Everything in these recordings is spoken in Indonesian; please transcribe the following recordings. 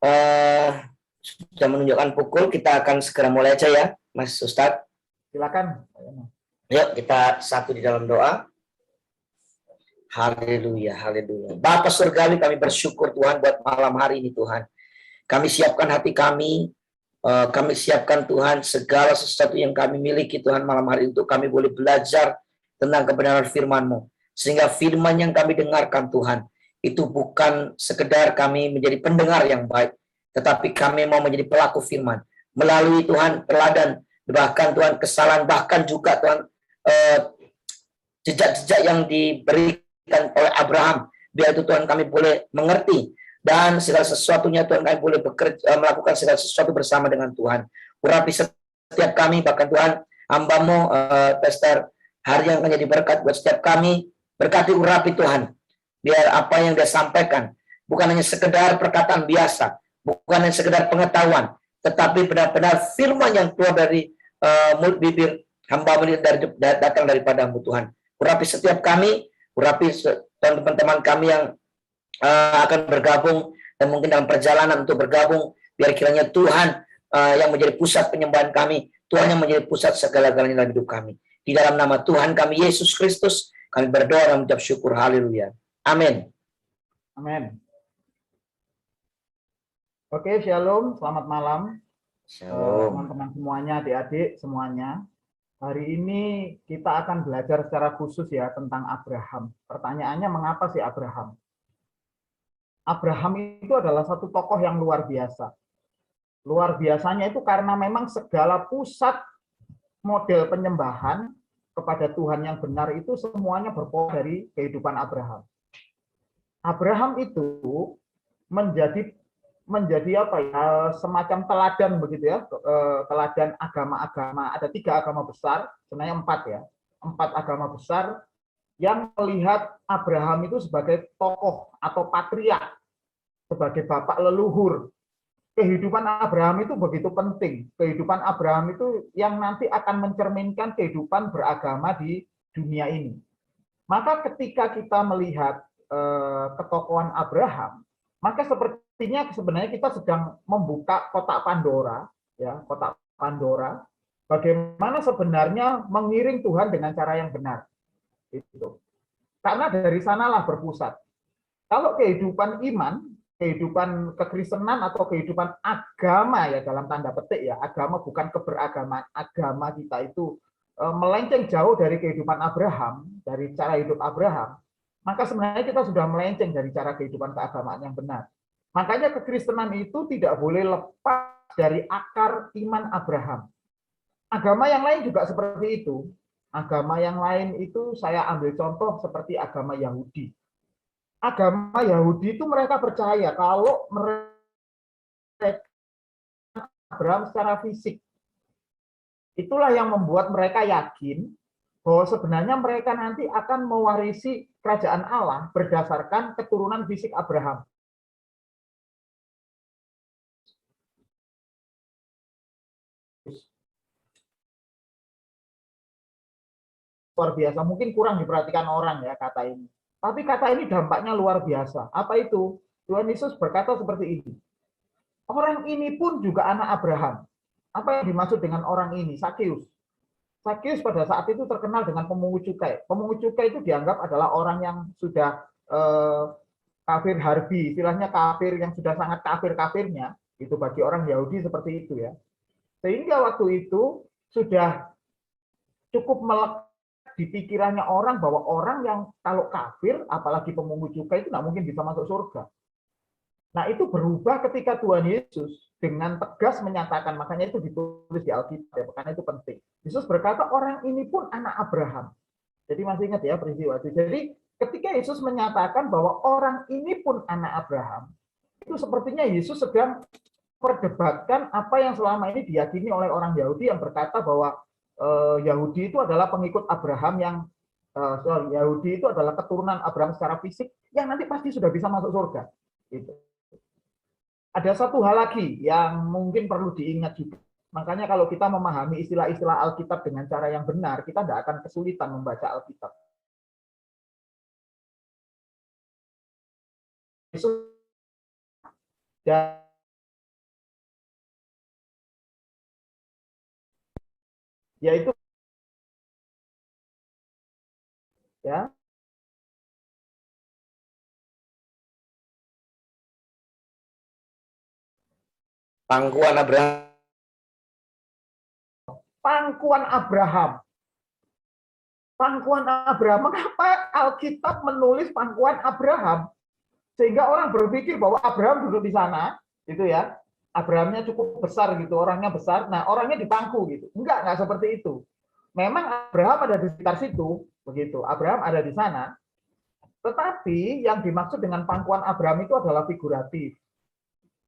Eh, sudah menunjukkan pukul, kita akan segera mulai aja ya, Mas Ustadz. Silakan. Yuk kita satu di dalam doa. Haleluya, haleluya. Bapa surgawi, kami bersyukur Tuhan buat malam hari ini Tuhan. Kami siapkan hati kami siapkan Tuhan segala sesuatu yang kami miliki Tuhan malam hari untuk kami boleh belajar tentang kebenaran firman-Mu. Sehingga firman yang kami dengarkan Tuhan, itu bukan sekedar kami menjadi pendengar yang baik, tetapi kami mau menjadi pelaku firman. Melalui Tuhan teladan, bahkan Tuhan kesalahan, bahkan juga Tuhan jejak-jejak yang diberikan oleh Abraham. Biar itu Tuhan kami boleh mengerti. Dan segala sesuatunya Tuhan kami boleh melakukan segala sesuatu bersama dengan Tuhan. Urapi setiap kami, bahkan Tuhan hamba-Mu Pastor hari yang akan jadi berkat buat setiap kami. Berkati urapi Tuhan. Biar apa yang dia sampaikan bukan hanya sekedar perkataan biasa, bukan hanya sekedar pengetahuan, tetapi benar-benar firman yang keluar dari mulut bibir hamba-Mu datang daripada-Mu Tuhan. Urapi setiap kami, urapi teman-teman kami yang akan bergabung dan mungkin dalam perjalanan untuk bergabung, biar kiranya Tuhan yang menjadi pusat penyembahan kami, Tuhan yang menjadi pusat segala-galanya dalam hidup kami. Di dalam nama Tuhan kami Yesus Kristus, kami berdoa dan mengucap syukur. Haleluya. Amin. Amin. Oke, shalom, selamat malam. Teman-teman semuanya, adik-adik semuanya. Hari ini kita akan belajar secara khusus ya tentang Abraham. Pertanyaannya, mengapa sih Abraham? Abraham itu adalah satu tokoh yang luar biasa. Luar biasanya itu karena memang segala pusat model penyembahan kepada Tuhan yang benar itu semuanya berpusat dari kehidupan Abraham. Abraham itu menjadi apa ya, semacam teladan begitu ya, teladan agama-agama. Ada 3 agama besar, sebenarnya 4 ya, 4 agama besar yang melihat Abraham itu sebagai tokoh atau patriark, sebagai bapak leluhur. Kehidupan Abraham itu begitu penting. Kehidupan Abraham itu yang nanti akan mencerminkan kehidupan beragama di dunia ini. Maka ketika kita melihat ketokohan Abraham, maka sepertinya sebenarnya kita sedang membuka kotak Pandora, ya, kotak Pandora. Bagaimana sebenarnya mengiring Tuhan dengan cara yang benar, itu. Karena dari sanalah berpusat. Kalau kehidupan iman, kehidupan kekristenan atau kehidupan agama ya dalam tanda petik ya, agama bukan keberagaman, agama kita itu melenceng jauh dari kehidupan Abraham, dari cara hidup Abraham, maka sebenarnya kita sudah melenceng dari cara kehidupan keagamaan yang benar. Makanya kekristenan itu tidak boleh lepas dari akar iman Abraham. Agama yang lain juga seperti itu. Agama yang lain itu saya ambil contoh seperti agama Yahudi. Agama Yahudi itu mereka percaya kalau mereka Abraham secara fisik. Itulah yang membuat mereka yakin bahwa sebenarnya mereka nanti akan mewarisi kerajaan Allah berdasarkan keturunan fisik Abraham. Luar biasa, mungkin kurang diperhatikan orang ya kata ini. Tapi kata ini dampaknya luar biasa. Apa itu? Tuhan Yesus berkata seperti ini. Orang ini pun juga anak Abraham. Apa yang dimaksud dengan orang ini? Sakeus. Sakeus pada saat itu terkenal dengan pemungut cukai. Pemungut cukai itu dianggap adalah orang yang sudah kafir harbi, istilahnya kafir yang sudah sangat kafir-kafirnya. Itu bagi orang Yahudi seperti itu ya. Sehingga waktu itu sudah cukup melekat di pikirannya orang bahwa orang yang kalau kafir, apalagi pemungut cukai itu nggak mungkin bisa masuk surga. Nah itu berubah ketika Tuhan Yesus dengan tegas menyatakan, makanya itu ditulis di Alkitab, ya, karena itu penting. Yesus berkata orang ini pun anak Abraham. Jadi masih ingat ya peristiwa itu. Jadi ketika Yesus menyatakan bahwa orang ini pun anak Abraham, itu sepertinya Yesus sedang perdebatkan apa yang selama ini diyakini oleh orang Yahudi yang berkata bahwa Yahudi itu adalah pengikut Abraham yang Yahudi itu adalah keturunan Abraham secara fisik yang nanti pasti sudah bisa masuk surga. Gitu. Ada satu hal lagi yang mungkin perlu diingat juga. Makanya kalau kita memahami istilah-istilah Alkitab dengan cara yang benar, kita tidak akan kesulitan membaca Alkitab. Dan yaitu ya Pangkuan Abraham. pangkuan Abraham. Pangkuan Abraham, mengapa Alkitab menulis pangkuan Abraham? Sehingga orang berpikir bahwa Abraham duduk di sana, gitu ya. Abrahamnya cukup besar gitu, orangnya besar. Nah, orangnya di pangku gitu. Enggak seperti itu. Memang Abraham ada di sekitar situ, begitu. Abraham ada di sana. Tetapi yang dimaksud dengan pangkuan Abraham itu adalah figuratif.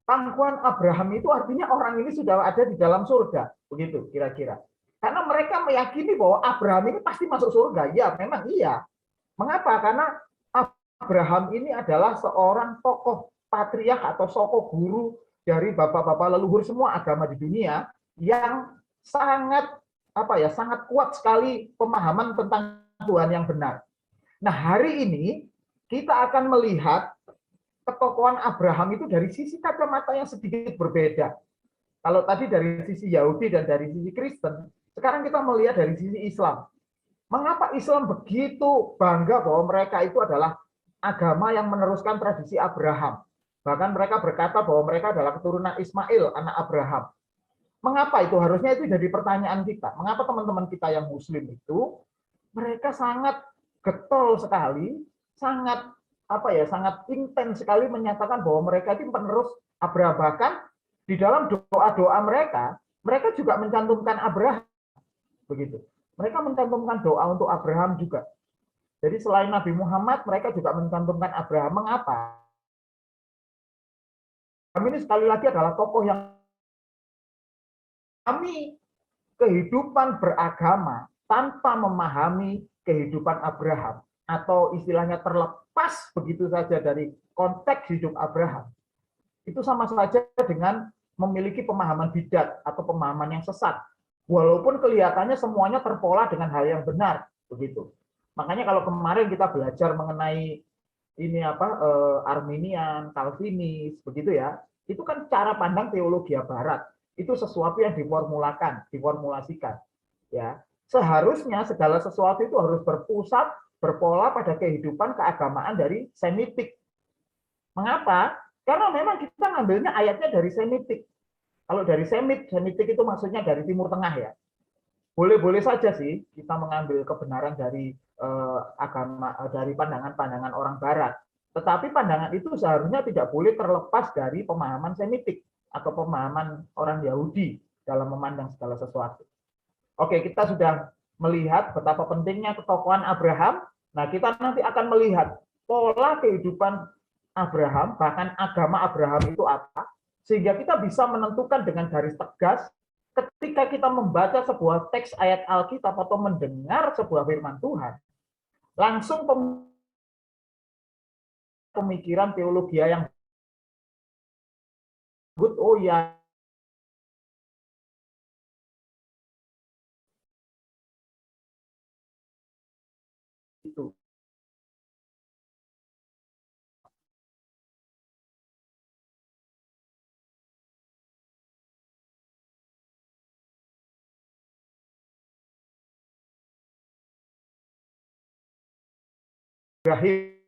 Pangkuan Abraham itu artinya orang ini sudah ada di dalam surga, begitu kira-kira. Karena mereka meyakini bahwa Abraham ini pasti masuk surga. Ya, memang iya. Mengapa? Karena Abraham ini adalah seorang tokoh patriark atau tokoh guru dari bapak-bapak leluhur semua agama di dunia yang sangat sangat kuat sekali pemahaman tentang Tuhan yang benar. Nah, hari ini kita akan melihat ketokohan Abraham itu dari sisi kacamata yang sedikit berbeda. Kalau tadi dari sisi Yahudi dan dari sisi Kristen, sekarang kita melihat dari sisi Islam. Mengapa Islam begitu bangga bahwa mereka itu adalah agama yang meneruskan tradisi Abraham? Bahkan mereka berkata bahwa mereka adalah keturunan Ismail, anak Abraham. Mengapa itu? Harusnya itu jadi pertanyaan kita. Mengapa teman-teman kita yang Muslim itu mereka sangat getol sekali, sangat sangat intens sekali menyatakan bahwa mereka itu penerus Abraham. Bahkan di dalam doa-doa mereka, mereka juga mencantumkan Abraham, begitu. Mereka mencantumkan doa untuk Abraham juga. Jadi selain Nabi Muhammad, mereka juga mencantumkan Abraham. Mengapa? Kami ini sekali lagi adalah tokoh yang kami kehidupan beragama tanpa memahami kehidupan Abraham atau istilahnya terlepas begitu saja dari konteks hidup Abraham, itu sama saja dengan memiliki pemahaman bidat atau pemahaman yang sesat. Walaupun kelihatannya semuanya terpola dengan hal yang benar, begitu. Makanya kalau kemarin kita belajar mengenai ini Arminian, Calvinis, begitu ya, itu kan cara pandang teologi Barat. Itu sesuatu yang diformulasikan, ya. Seharusnya segala sesuatu itu harus berpusat, berpola pada kehidupan keagamaan dari Semitik. Mengapa? Karena memang kita ngambilnya ayatnya dari Semitik. Kalau dari Semitik itu maksudnya dari Timur Tengah ya. Boleh-boleh saja sih kita mengambil kebenaran dari agama, dari pandangan-pandangan orang Barat. Tetapi pandangan itu seharusnya tidak boleh terlepas dari pemahaman Semitik atau pemahaman orang Yahudi dalam memandang segala sesuatu. Oke, kita sudah melihat betapa pentingnya ketokohan Abraham. Nah, kita nanti akan melihat pola kehidupan Abraham, bahkan agama Abraham itu apa, sehingga kita bisa menentukan dengan garis tegas ketika kita membaca sebuah teks ayat Alkitab atau mendengar sebuah firman Tuhan, langsung pemikiran teologi yang good, oh ya itu. Ibrahim.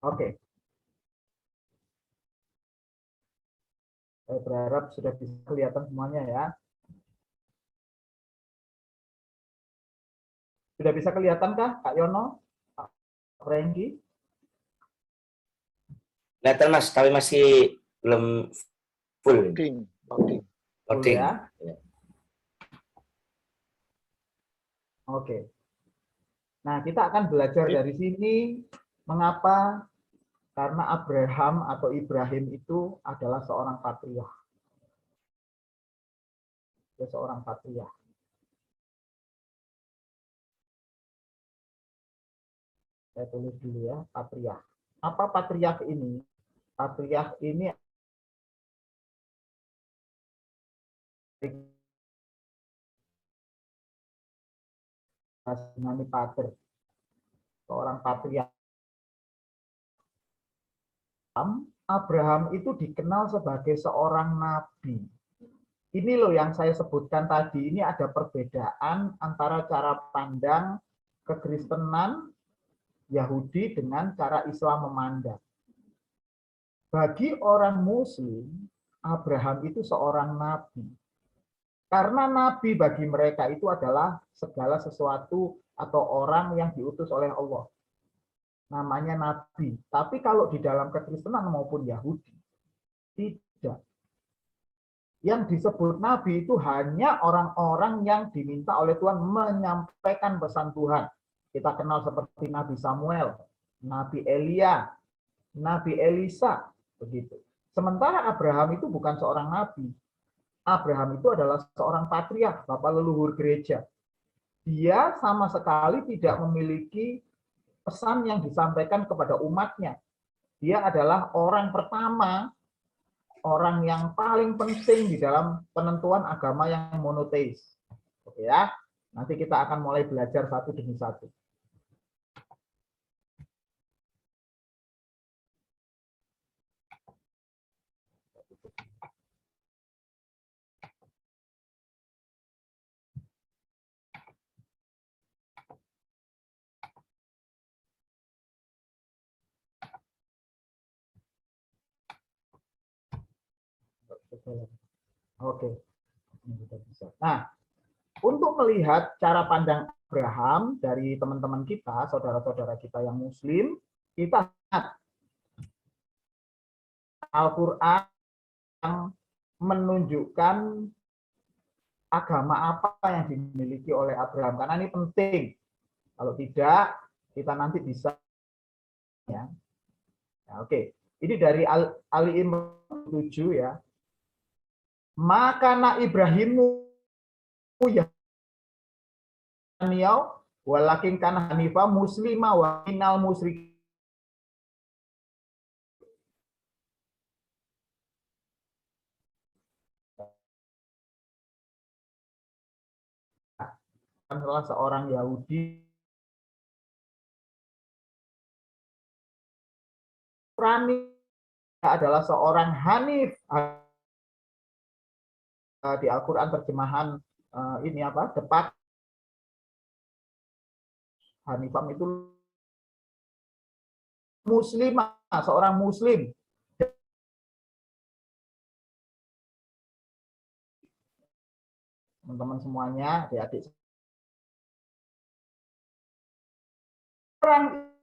Oke, saya berharap sudah bisa kelihatan semuanya ya. Sudah bisa kelihatan kah, Kak Yono, Pak Renggi? Kelihatan Mas, tapi masih belum full. Loading. Full Loading. ya. Ya. Oke. Nah, kita akan belajar dari sini mengapa, karena Abraham atau Ibrahim itu adalah seorang patriark. Dia seorang patriark. Saya tulis dulu ya, patriark. Apa patriark ini? Patriark ini Nani Pater, seorang patriark. Abraham itu dikenal sebagai seorang nabi. Ini loh yang saya sebutkan tadi, ini ada perbedaan antara cara pandang kekristenan Yahudi dengan cara Islam memandang. Bagi orang Muslim, Abraham itu seorang nabi. Karena nabi bagi mereka itu adalah segala sesuatu atau orang yang diutus oleh Allah. Namanya nabi. Tapi kalau di dalam kekristenan maupun Yahudi, tidak. Yang disebut nabi itu hanya orang-orang yang diminta oleh Tuhan menyampaikan pesan Tuhan. Kita kenal seperti Nabi Samuel, Nabi Elia, Nabi Elisa, begitu. Sementara Abraham itu bukan seorang nabi. Abraham itu adalah seorang patriark, bapak leluhur gereja. Dia sama sekali tidak memiliki pesan yang disampaikan kepada umatnya. Dia adalah orang pertama, orang yang paling penting di dalam penentuan agama yang monoteis. Oke ya, nanti kita akan mulai belajar satu demi satu. Oke, nah, untuk melihat cara pandang Abraham dari teman-teman kita, saudara-saudara kita yang Muslim, kita lihat Al-Quran yang menunjukkan agama apa yang dimiliki oleh Abraham. Karena ini penting. Kalau tidak, kita nanti bisa. Ya. Nah, oke. Ini dari Ali Imran 7 ya. Maka na Ibrahimu ya walakin kana hanifa muslima wa minal musyrik. Adalah seorang Yahudi. Rani adalah seorang Hanif. Di Al-Quran terjemahan ini apa? Tepat. Hanifam itu muslimah, seorang muslim. Teman-teman semuanya, adik-adik. Orang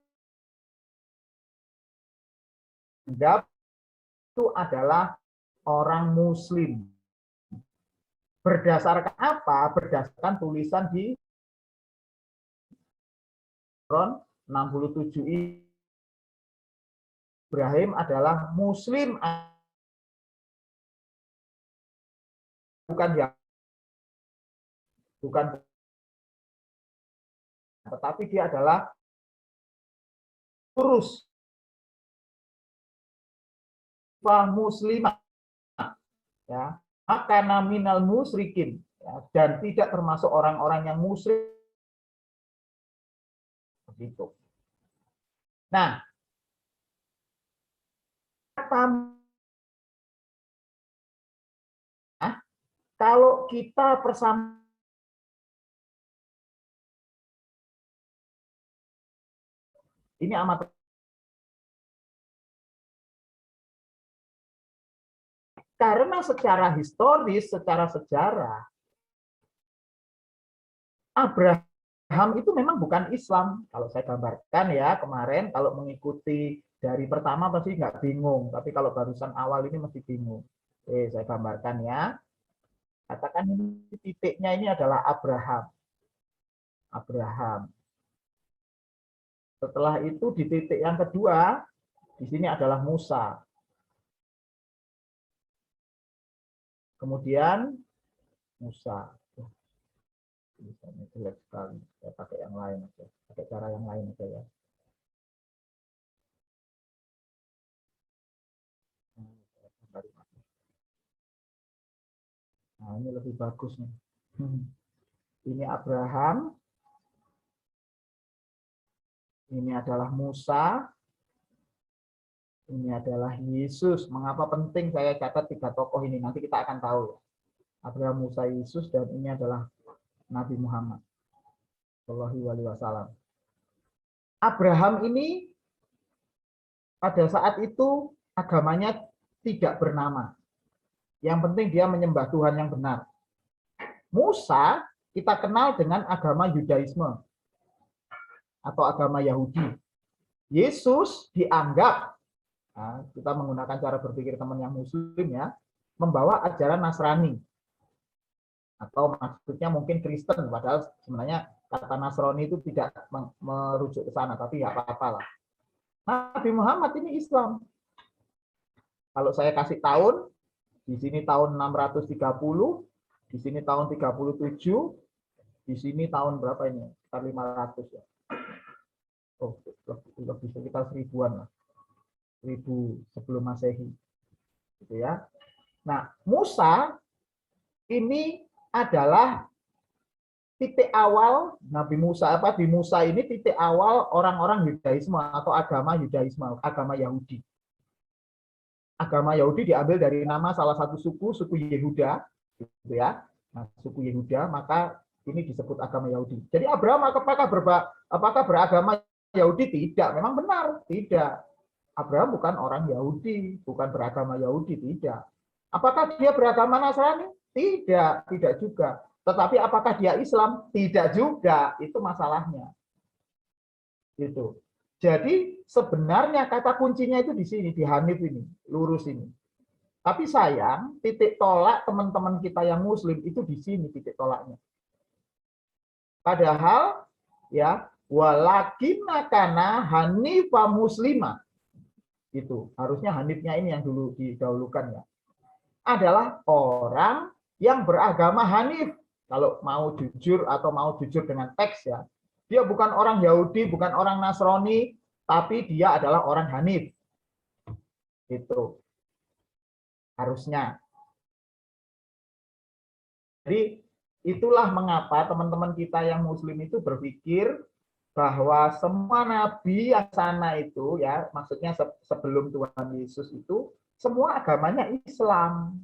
itu adalah orang muslim. Berdasarkan apa? Berdasarkan tulisan di Quran 67 Ibrahim adalah muslim, bukan yang bukan, tetapi dia adalah kurus muslimah, ya, maka minal musyrikin, ya, dan tidak termasuk orang-orang yang musyrik. Begitu. Nah, kalau kita bersama ini amat, karena secara historis, secara sejarah, Abraham itu memang bukan Islam. Kalau saya gambarkan ya kemarin, kalau mengikuti dari pertama pasti nggak bingung, tapi kalau barusan awal ini masih bingung. Oke, saya gambarkan ya. Katakan ini titiknya ini adalah Abraham. Abraham. Setelah itu di titik yang kedua, di sini adalah Musa. Kemudian Musa. Misalnya jelek sekali. Saya pakai yang lain aja. Pakai cara yang lain aja ya. Nah, ini lebih bagus nih. Ini Abraham. ini adalah Musa, ini adalah Yesus. Mengapa penting saya catat 3 tokoh ini? Nanti kita akan tahu. Abraham, Musa, Yesus, dan ini adalah Nabi Muhammad Shallallahu Alaihi Wasallam. Abraham ini pada saat itu agamanya tidak bernama. Yang penting dia menyembah Tuhan yang benar. Musa kita kenal dengan agama Yudaisme atau agama Yahudi. Yesus dianggap, nah, kita menggunakan cara berpikir teman yang muslim ya, membawa ajaran Nasrani. Atau maksudnya mungkin Kristen, padahal sebenarnya kata Nasrani itu tidak merujuk ke sana, tapi ya apa-apa lah. Nabi Muhammad ini Islam. Kalau saya kasih tahun, di sini tahun 630, di sini tahun 37, di sini tahun berapa ini? Sekitar 500 ya. Oh, lebih sekitar 1000-an lah. 1000 sebelum Masehi. Gitu ya. Nah, Musa ini adalah titik awal Nabi Musa, di Musa ini titik awal orang-orang Yudaisme atau agama Yudaisme, agama Yahudi. Agama Yahudi diambil dari nama salah satu suku Yehuda, gitu ya. Nah, suku Yehuda, maka ini disebut agama Yahudi. Jadi Abraham apakah beragama Yahudi? Tidak, memang benar, tidak. Abraham bukan orang Yahudi, bukan beragama Yahudi, tidak. Apakah dia beragama Nasrani? Tidak, tidak juga. Tetapi apakah dia Islam? Tidak juga. Itu masalahnya. Gitu. Jadi sebenarnya kata kuncinya itu di sini, di Hanif ini, lurus ini. Tapi sayang, titik tolak teman-teman kita yang Muslim itu di sini titik tolaknya. Padahal ya, walakinna kana hanifa muslima. Itu harusnya Hanifnya ini yang dulu didahulukan ya. Adalah orang yang beragama Hanif. Kalau mau jujur atau mau jujur dengan teks ya. Dia bukan orang Yahudi, bukan orang Nasrani, tapi dia adalah orang Hanif. Itu harusnya. Jadi itulah mengapa teman-teman kita yang Muslim itu berpikir bahwa semua nabi yang sana itu ya, maksudnya sebelum Tuhan Yesus itu semua agamanya Islam.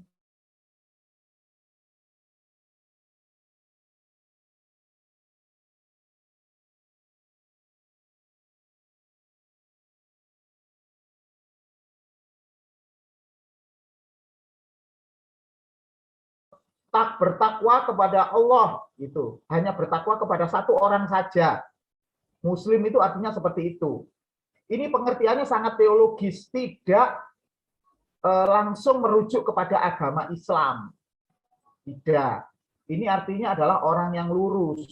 Bertakwa kepada Allah itu hanya bertakwa kepada satu orang saja. Muslim itu artinya seperti itu. Ini pengertiannya sangat teologis, tidak langsung merujuk kepada agama Islam. Tidak. Ini artinya adalah orang yang lurus.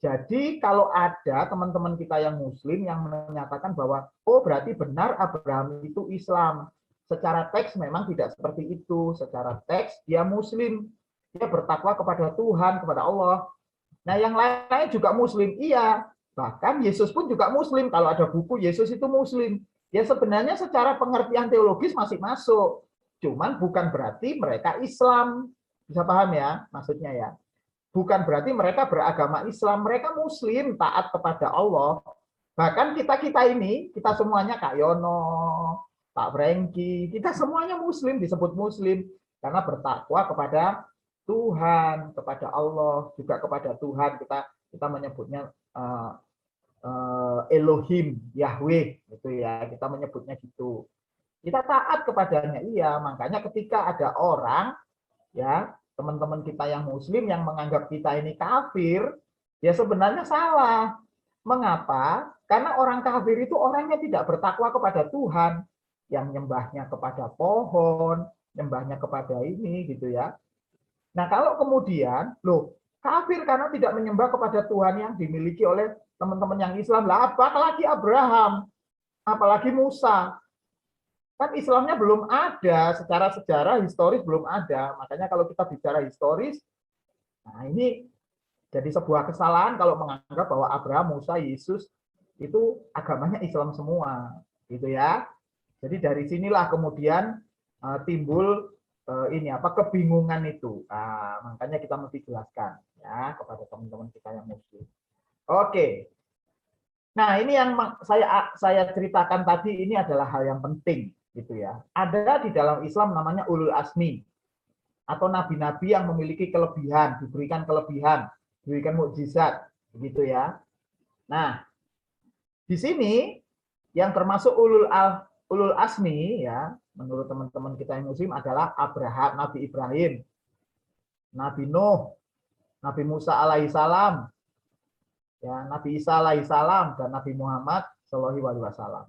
Jadi kalau ada teman-teman kita yang Muslim yang menyatakan bahwa oh berarti benar Abraham itu Islam. Secara teks memang tidak seperti itu. Secara teks dia Muslim. Dia bertakwa kepada Tuhan, kepada Allah. Nah, yang lain juga Muslim. Iya, bahkan Yesus pun juga Muslim. Kalau ada buku Yesus itu Muslim. Ya sebenarnya secara pengertian teologis masih masuk. Cuman bukan berarti mereka Islam. Bisa paham ya maksudnya ya. Bukan berarti mereka beragama Islam. Mereka Muslim, taat kepada Allah. Bahkan kita ini, kita semuanya Kak Yono, Pak Franky, kita semuanya Muslim, disebut Muslim. Karena bertakwa kepada Tuhan, kepada Allah, juga kepada Tuhan. Kita menyebutnya Elohim, Yahweh, gitu ya. Kita menyebutnya gitu. Kita taat kepadanya, iya. Makanya ketika ada orang, ya teman-teman kita yang Muslim yang menganggap kita ini kafir, ya sebenarnya salah. Mengapa? Karena orang kafir itu orangnya tidak bertakwa kepada Tuhan, yang nyembahnya kepada pohon, nyembahnya kepada ini, gitu ya. Nah, kalau kemudian, loh, kafir karena tidak menyembah kepada Tuhan yang dimiliki oleh teman-teman yang Islam, lah apalagi Abraham, apalagi Musa. Kan Islamnya belum ada, secara sejarah historis belum ada. Makanya kalau kita bicara historis, nah ini jadi sebuah kesalahan kalau menganggap bahwa Abraham, Musa, Yesus itu agamanya Islam semua, gitu ya. Jadi dari sinilah kemudian timbul ini kebingungan itu. Nah, makanya kita mesti jelaskan ya kepada teman-teman kita yang Muslim. Oke. Nah, ini yang saya ceritakan tadi ini adalah hal yang penting gitu ya. Ada di dalam Islam namanya ulul asmi atau nabi-nabi yang memiliki kelebihan, diberikan mukjizat begitu ya. Nah, di sini yang termasuk ulul asmi ya, menurut teman-teman kita yang muslim adalah Abraham, Nabi Ibrahim, Nabi Nuh, Nabi Musa alaihissalam, ya, Nabi Isa alaihissalam, dan Nabi Muhammad Shallallahu alaihi wasallam.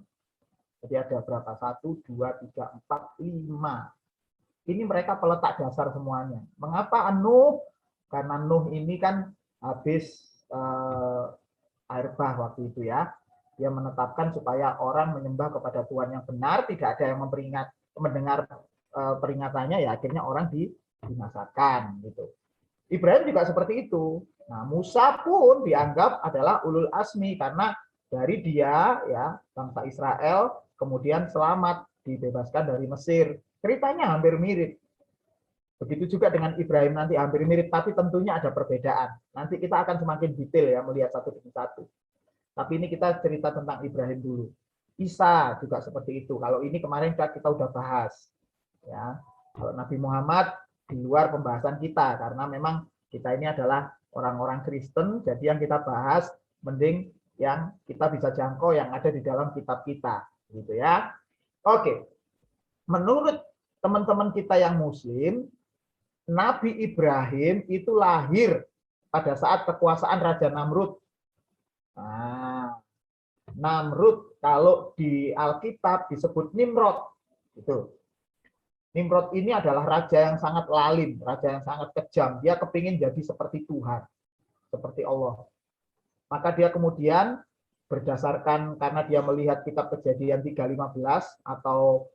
Jadi ada berapa? 1, 2, 3, 4, 5. Ini mereka peletak dasar semuanya. Mengapa Nuh? Karena Nuh ini kan habis air bah waktu itu ya. Dia menetapkan supaya orang menyembah kepada Tuhan yang benar, tidak ada yang mendengar peringatannya, ya akhirnya orang dibinasakan gitu. Ibrahim juga seperti itu. Nah, Musa pun dianggap adalah ulul asmi karena dari dia ya bangsa Israel kemudian selamat dibebaskan dari Mesir. Ceritanya hampir mirip. Begitu juga dengan Ibrahim nanti hampir mirip, tapi tentunya ada perbedaan. Nanti kita akan semakin detail ya melihat satu demi satu. Tapi ini kita cerita tentang Ibrahim dulu. Isa juga seperti itu. Kalau ini kemarin kita udah bahas. Ya, kalau Nabi Muhammad di luar pembahasan kita karena memang kita ini adalah orang-orang Kristen, jadi yang kita bahas mending yang kita bisa jangkau yang ada di dalam kitab kita, gitu ya. Oke. Menurut teman-teman kita yang muslim, Nabi Ibrahim itu lahir pada saat kekuasaan Raja Namrud. Nah, Namrud kalau di Alkitab disebut Nimrod. Gitu. Nimrod ini adalah raja yang sangat lalim, raja yang sangat kejam. Dia kepingin jadi seperti Tuhan, seperti Allah. Maka dia kemudian berdasarkan karena dia melihat kitab Kejadian 3:15 atau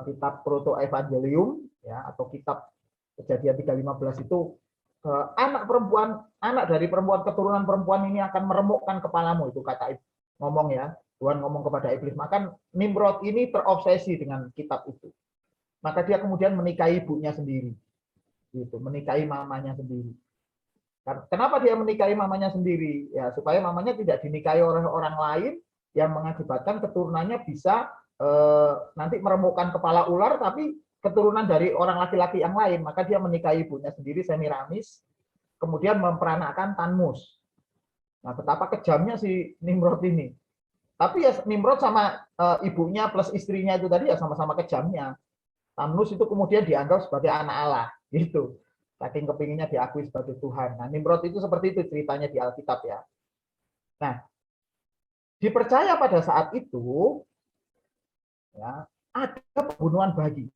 kitab Proto Evangelium ya atau kitab Kejadian 3:15 itu anak dari perempuan keturunan perempuan ini akan meremukkan kepalamu, itu kata ngomong ya. Tuhan ngomong kepada iblis. Maka Nimrod ini terobsesi dengan kitab itu. Maka dia kemudian menikahi ibunya sendiri. Gitu, menikahi mamanya sendiri. Kenapa dia menikahi mamanya sendiri? Ya, supaya mamanya tidak dinikahi oleh orang lain yang mengakibatkan keturunannya bisa nanti meremukkan kepala ular, tapi keturunan dari orang laki-laki yang lain. Maka dia menikahi ibunya sendiri, Semiramis, kemudian memperanakkan Tanmus. Nah, betapa kejamnya si Nimrod ini. Tapi ya Nimrod sama ibunya plus istrinya itu tadi ya sama-sama kejamnya. Tamnus itu kemudian dianggap sebagai anak Allah, gitu. Saking kepinginnya diakui sebagai Tuhan. Nah, Nimrod itu seperti itu ceritanya di Alkitab ya. Nah, dipercaya pada saat itu ya, ada pembunuhan bayi.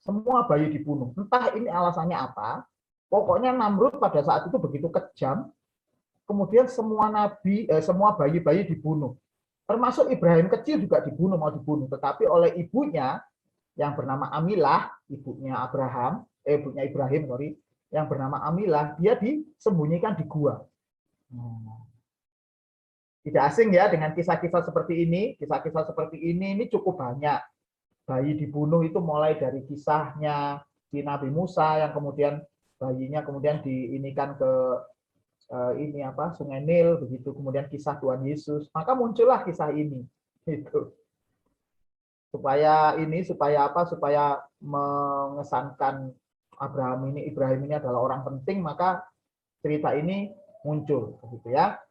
Semua bayi dibunuh. Entah ini alasannya apa. Pokoknya Namrud pada saat itu begitu kejam. Kemudian semua bayi-bayi dibunuh. Termasuk Ibrahim kecil juga dibunuh, mau dibunuh. Tetapi oleh ibunya yang bernama Amilah, ibunya Ibrahim, yang bernama Amilah, dia disembunyikan di gua. Tidak asing ya dengan kisah-kisah seperti ini. Kisah-kisah seperti ini cukup banyak. Bayi dibunuh itu mulai dari kisahnya di Nabi Musa yang kemudian bayinya kemudian diinikan ke Sungai Nil begitu, kemudian kisah Tuhan Yesus. Maka muncullah kisah ini. Gitu. Supaya mengesankan Ibrahim ini adalah orang penting, maka cerita ini muncul begitu ya.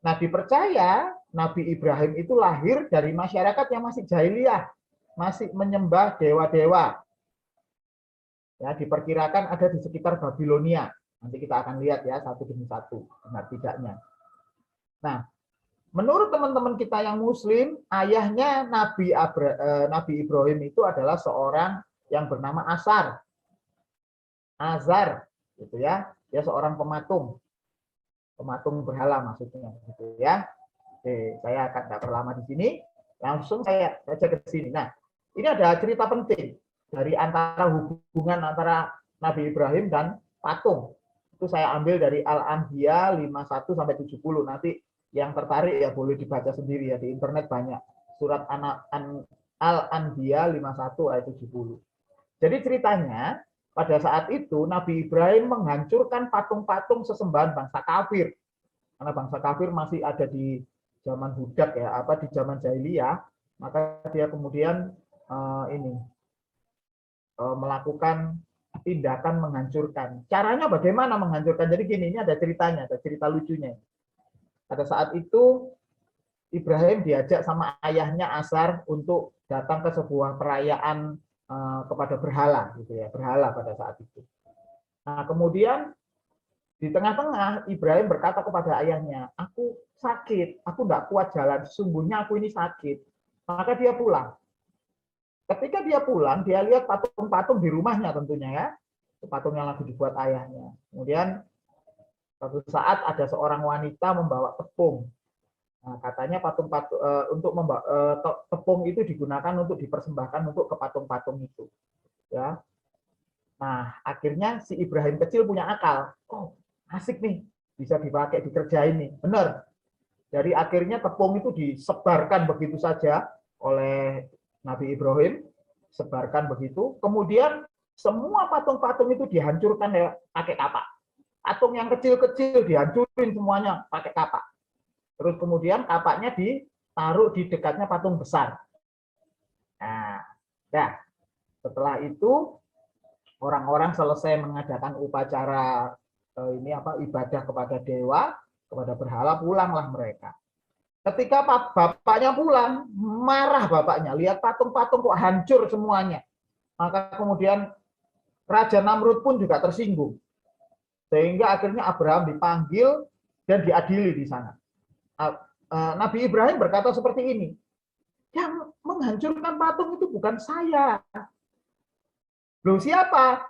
Nah, dipercaya Nabi Ibrahim itu lahir dari masyarakat yang masih jahiliyah, masih menyembah dewa-dewa. Ya, diperkirakan ada di sekitar Babilonia. Nanti kita akan lihat ya satu demi satu benar tidaknya. Nah, menurut teman-teman kita yang muslim, ayahnya Nabi Ibrahim itu adalah seorang yang bernama Azar, gitu ya. Dia seorang pematung berhala maksudnya, gitu ya. Oke, saya akan tidak berlama di sini, langsung saya baca ke sini. Nah, ini ada cerita penting dari hubungan antara Nabi Ibrahim dan patung. Itu saya ambil dari Al-Anbiya 51 sampai 70. Nanti yang tertarik ya boleh dibaca sendiri ya, di internet banyak. Surat Al-Anbiya 51 ayat 70. Jadi ceritanya pada saat itu Nabi Ibrahim menghancurkan patung-patung sesembahan bangsa kafir. Karena bangsa kafir masih ada di zaman budak ya, di zaman jahiliyah, maka dia kemudian melakukan tindakan menghancurkan. Caranya bagaimana menghancurkan? Jadi gini, ini ada ceritanya, ada cerita lucunya. Pada saat itu Ibrahim diajak sama ayahnya Azar untuk datang ke sebuah perayaan kepada berhala, gitu ya, berhala pada saat itu. Nah, kemudian di tengah-tengah Ibrahim berkata kepada ayahnya, aku sakit, aku tidak kuat jalan, sesungguhnya aku ini sakit. Maka dia pulang. Ketika dia pulang, dia lihat patung-patung di rumahnya tentunya ya, patung yang lagi dibuat ayahnya. Kemudian suatu saat ada seorang wanita membawa tepung. Nah, katanya patung-patung untuk tepung itu digunakan untuk dipersembahkan untuk ke patung-patung itu. Ya. Nah, akhirnya si Ibrahim kecil punya akal. Oh, asik nih, bisa dipakai dikerjain nih. Benar. Jadi akhirnya tepung itu disebarkan begitu saja oleh Nabi Ibrahim, sebarkan begitu. Kemudian semua patung-patung itu dihancurkan ya pakai kapak. Patung yang kecil-kecil dihancurin semuanya pakai kapak. Terus kemudian kapaknya ditaruh di dekatnya patung besar. Nah, setelah itu orang-orang selesai mengadakan upacara ibadah kepada dewa, kepada berhala, pulanglah mereka. Ketika bapaknya pulang, marah bapaknya, lihat patung-patung kok hancur semuanya. Maka kemudian Raja Namrud pun juga tersinggung. Sehingga akhirnya Abraham dipanggil dan diadili di sana. Nabi Ibrahim berkata seperti ini, yang menghancurkan patung itu bukan saya. Loh siapa?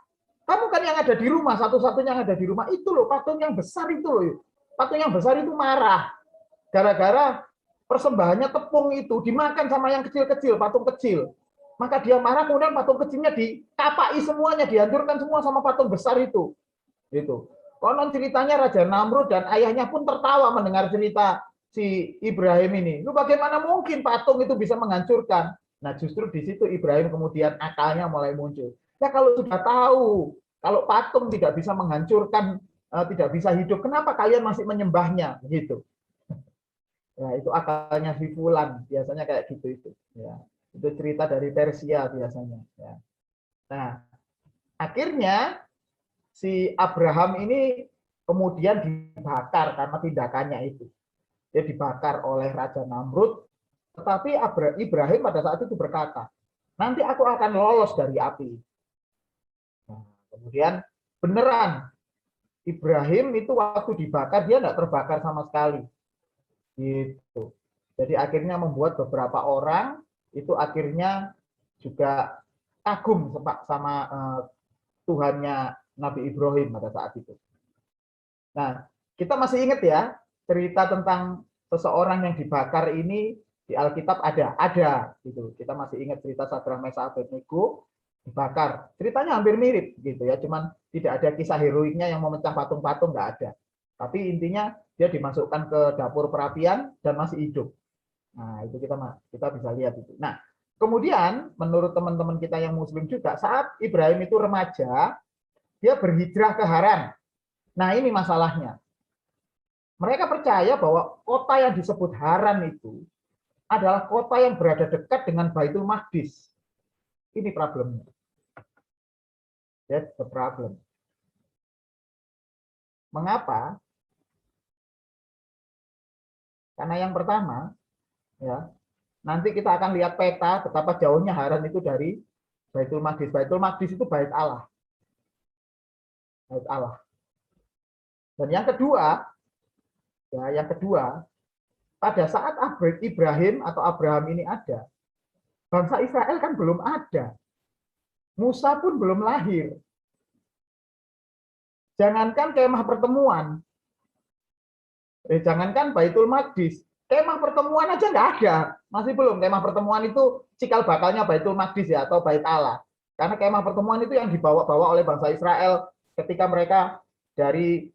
Kamu kan yang ada di rumah, satu-satunya yang ada di rumah. Itu loh, patung yang besar itu loh. Patung yang besar itu marah. Gara-gara persembahannya tepung itu dimakan sama yang kecil-kecil, patung kecil. Maka dia marah, kemudian patung kecilnya dikapai semuanya, dihancurkan semua sama patung besar itu. Itu. Konon ceritanya Raja Namrud dan ayahnya pun tertawa mendengar cerita si Ibrahim ini. Lu bagaimana mungkin patung itu bisa menghancurkan? Nah, justru di situ Ibrahim kemudian akalnya mulai muncul. Ya kalau sudah tahu, kalau patung tidak bisa menghancurkan, tidak bisa hidup, kenapa kalian masih menyembahnya? Gitu. Ya, itu akalnya si Fulan, biasanya kayak gitu itu. Ya, itu cerita dari Persia biasanya. Ya. Nah, akhirnya si Abraham ini kemudian dibakar karena tindakannya itu. Dia dibakar oleh Raja Namrud, tetapi Ibrahim pada saat itu berkata, nanti aku akan lolos dari api. Nah, kemudian beneran Ibrahim itu waktu dibakar dia tidak terbakar sama sekali. Gitu. Jadi akhirnya membuat beberapa orang itu akhirnya juga kagum sama Tuhannya Nabi Ibrahim pada saat itu. Nah, kita masih ingat ya cerita tentang seseorang yang dibakar ini di Alkitab ada gitu. Kita masih ingat cerita Sadrah Mesakh Abednego dibakar. Ceritanya hampir mirip gitu ya, cuman tidak ada kisah heroiknya yang memecah patung-patung, nggak ada. Tapi intinya dia dimasukkan ke dapur perapian dan masih hidup. Nah, itu kita bisa lihat itu. Nah, kemudian menurut teman-teman kita yang muslim juga, saat Ibrahim itu remaja, dia berhijrah ke Haran. Nah, ini masalahnya. Mereka percaya bahwa kota yang disebut Haran itu adalah kota yang berada dekat dengan Baitul Maqdis. Ini problemnya. That's the problem. Mengapa? Karena yang pertama, ya, nanti kita akan lihat peta betapa jauhnya Haran itu dari Baitul Maqdis. Baitul Maqdis itu bait Allah. Bait Allah. Dan yang kedua, pada saat Ibrahim atau Abraham ini ada, bangsa Israel kan belum ada. Musa pun belum lahir. Jangankan kemah pertemuan, jangankan Baitul Maqdis, kemah pertemuan aja nggak ada, masih belum. Kemah pertemuan itu cikal bakalnya Baitul Maqdis ya, atau Bait Allah. Karena kemah pertemuan itu yang dibawa-bawa oleh bangsa Israel ketika mereka dari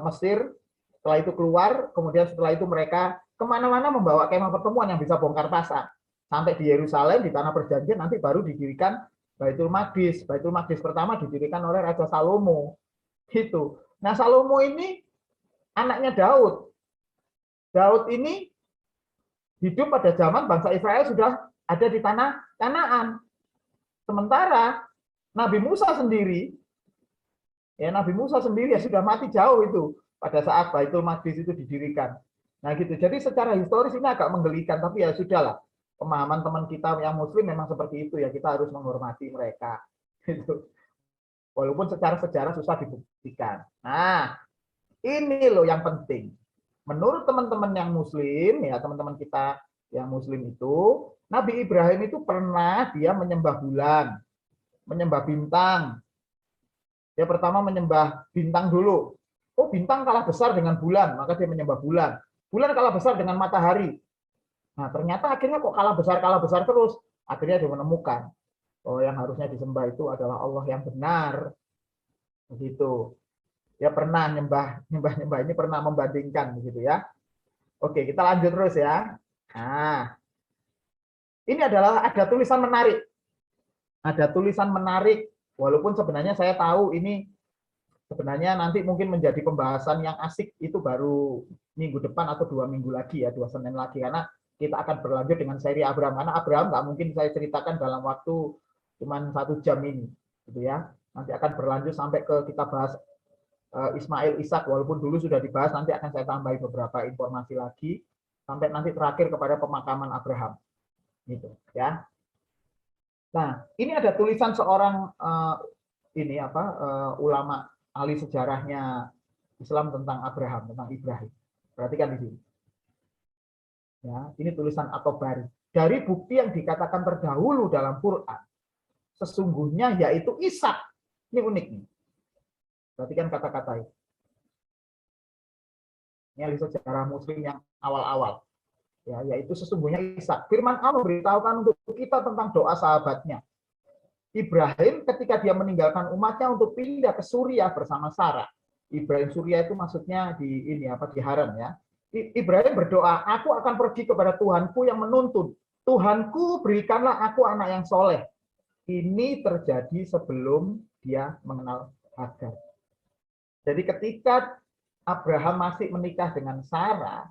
Mesir, setelah itu keluar, kemudian setelah itu mereka kemana-mana membawa kemah pertemuan yang bisa bongkar pasang. Sampai di Yerusalem, di tanah perjanjian, nanti baru didirikan Baitul Maqdis. Baitul Maqdis pertama didirikan oleh Raja Salomo. Gitu. Nah, Salomo ini anaknya Daud. Daud ini hidup pada zaman bangsa Israel sudah ada di tanah Kanaan. Sementara Nabi Musa sendiri, ya Nabi Musa sendiri ya sudah mati jauh itu pada saat Baitul Maqdis itu didirikan. Nah gitu. Jadi secara historis ini agak menggelikan, tapi ya sudahlah. Pemahaman teman kita yang Muslim memang seperti itu ya, kita harus menghormati mereka. Gitu. Walaupun secara sejarah susah dibuktikan. Nah, ini loh yang penting. Menurut teman-teman yang Muslim, ya teman-teman kita yang Muslim itu, Nabi Ibrahim itu pernah dia menyembah bulan, menyembah bintang. Dia pertama menyembah bintang dulu. Oh, bintang kalah besar dengan bulan, maka dia menyembah bulan. Bulan kalah besar dengan matahari. Nah, ternyata akhirnya kok kalah besar terus. Akhirnya dia menemukan, oh yang harusnya disembah itu adalah Allah yang benar. Begitu. Ya pernah nyembah ini pernah membandingkan begitu ya. Oke, kita lanjut terus ya. Nah, ini adalah ada tulisan menarik. Ada tulisan menarik, walaupun sebenarnya saya tahu ini sebenarnya nanti mungkin menjadi pembahasan yang asik itu baru minggu depan atau 2 minggu lagi ya, 2 Senin lagi, karena kita akan berlanjut dengan seri Abraham. Karena Abraham nggak mungkin saya ceritakan dalam waktu cuma 1 jam ini, gitu ya. Nanti akan berlanjut sampai ke kita bahas Ismail, Ishak, walaupun dulu sudah dibahas, nanti akan saya tambahi beberapa informasi lagi sampai nanti terakhir kepada pemakaman Abraham, gitu ya. Nah, ini ada tulisan seorang ulama ahli sejarahnya Islam tentang Abraham, tentang Ibrahim. Perhatikan di sini. Ya, ini tulisan At-Tabari. Dari bukti yang dikatakan terdahulu dalam Quran, sesungguhnya yaitu Ishak. Ini unik nih. Perhatikan kata-kata ini. Ini ahli sejarah Muslim yang awal-awal. Ya, yaitu sesungguhnya Ishak. Firman Allah beritahukan untuk kita tentang doa sahabatnya. Ibrahim ketika dia meninggalkan umatnya untuk pindah ke Suriah bersama Sarah. Ibrahim Suriah itu maksudnya di Haran ya. Ibrahim berdoa, aku akan pergi kepada Tuhanku yang menuntun. Tuhanku berikanlah aku anak yang soleh. Ini terjadi sebelum dia mengenal Hagar. Jadi ketika Abraham masih menikah dengan Sarah,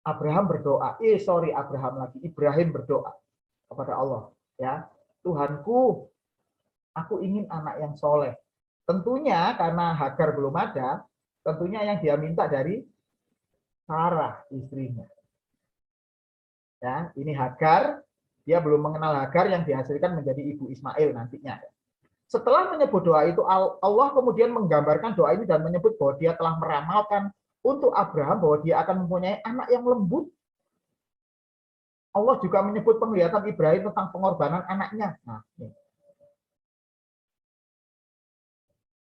Ibrahim berdoa kepada Allah, ya, Tuhanku, aku ingin anak yang soleh. Tentunya karena Hagar belum ada, tentunya yang dia minta dari Sarah istrinya. Ya, ini Hagar, dia belum mengenal Hagar yang dihasilkan menjadi ibu Ismail nantinya. Setelah menyebut doa itu, Allah kemudian menggambarkan doa ini dan menyebut bahwa dia telah meramalkan untuk Abraham bahwa dia akan mempunyai anak yang lembut. Allah juga menyebut penglihatan Ibrahim tentang pengorbanan anaknya. Nah, ini.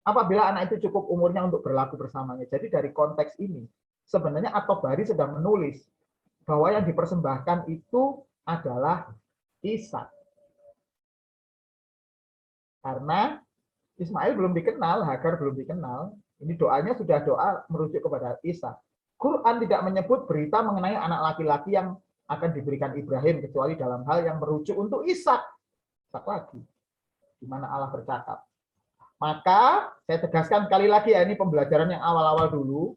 Apabila anak itu cukup umurnya untuk berlaku bersamanya. Jadi dari konteks ini, sebenarnya At-Tabari sedang menulis bahwa yang dipersembahkan itu adalah Ishak. Karena Ismail belum dikenal, Hagar belum dikenal. Ini doanya sudah doa merujuk kepada Ishak. Quran tidak menyebut berita mengenai anak laki-laki yang akan diberikan Ibrahim kecuali dalam hal yang merujuk untuk Ishak. Ishak lagi. Di mana Allah bercakap. Maka saya tegaskan sekali lagi ya, ini pembelajaran yang awal-awal dulu.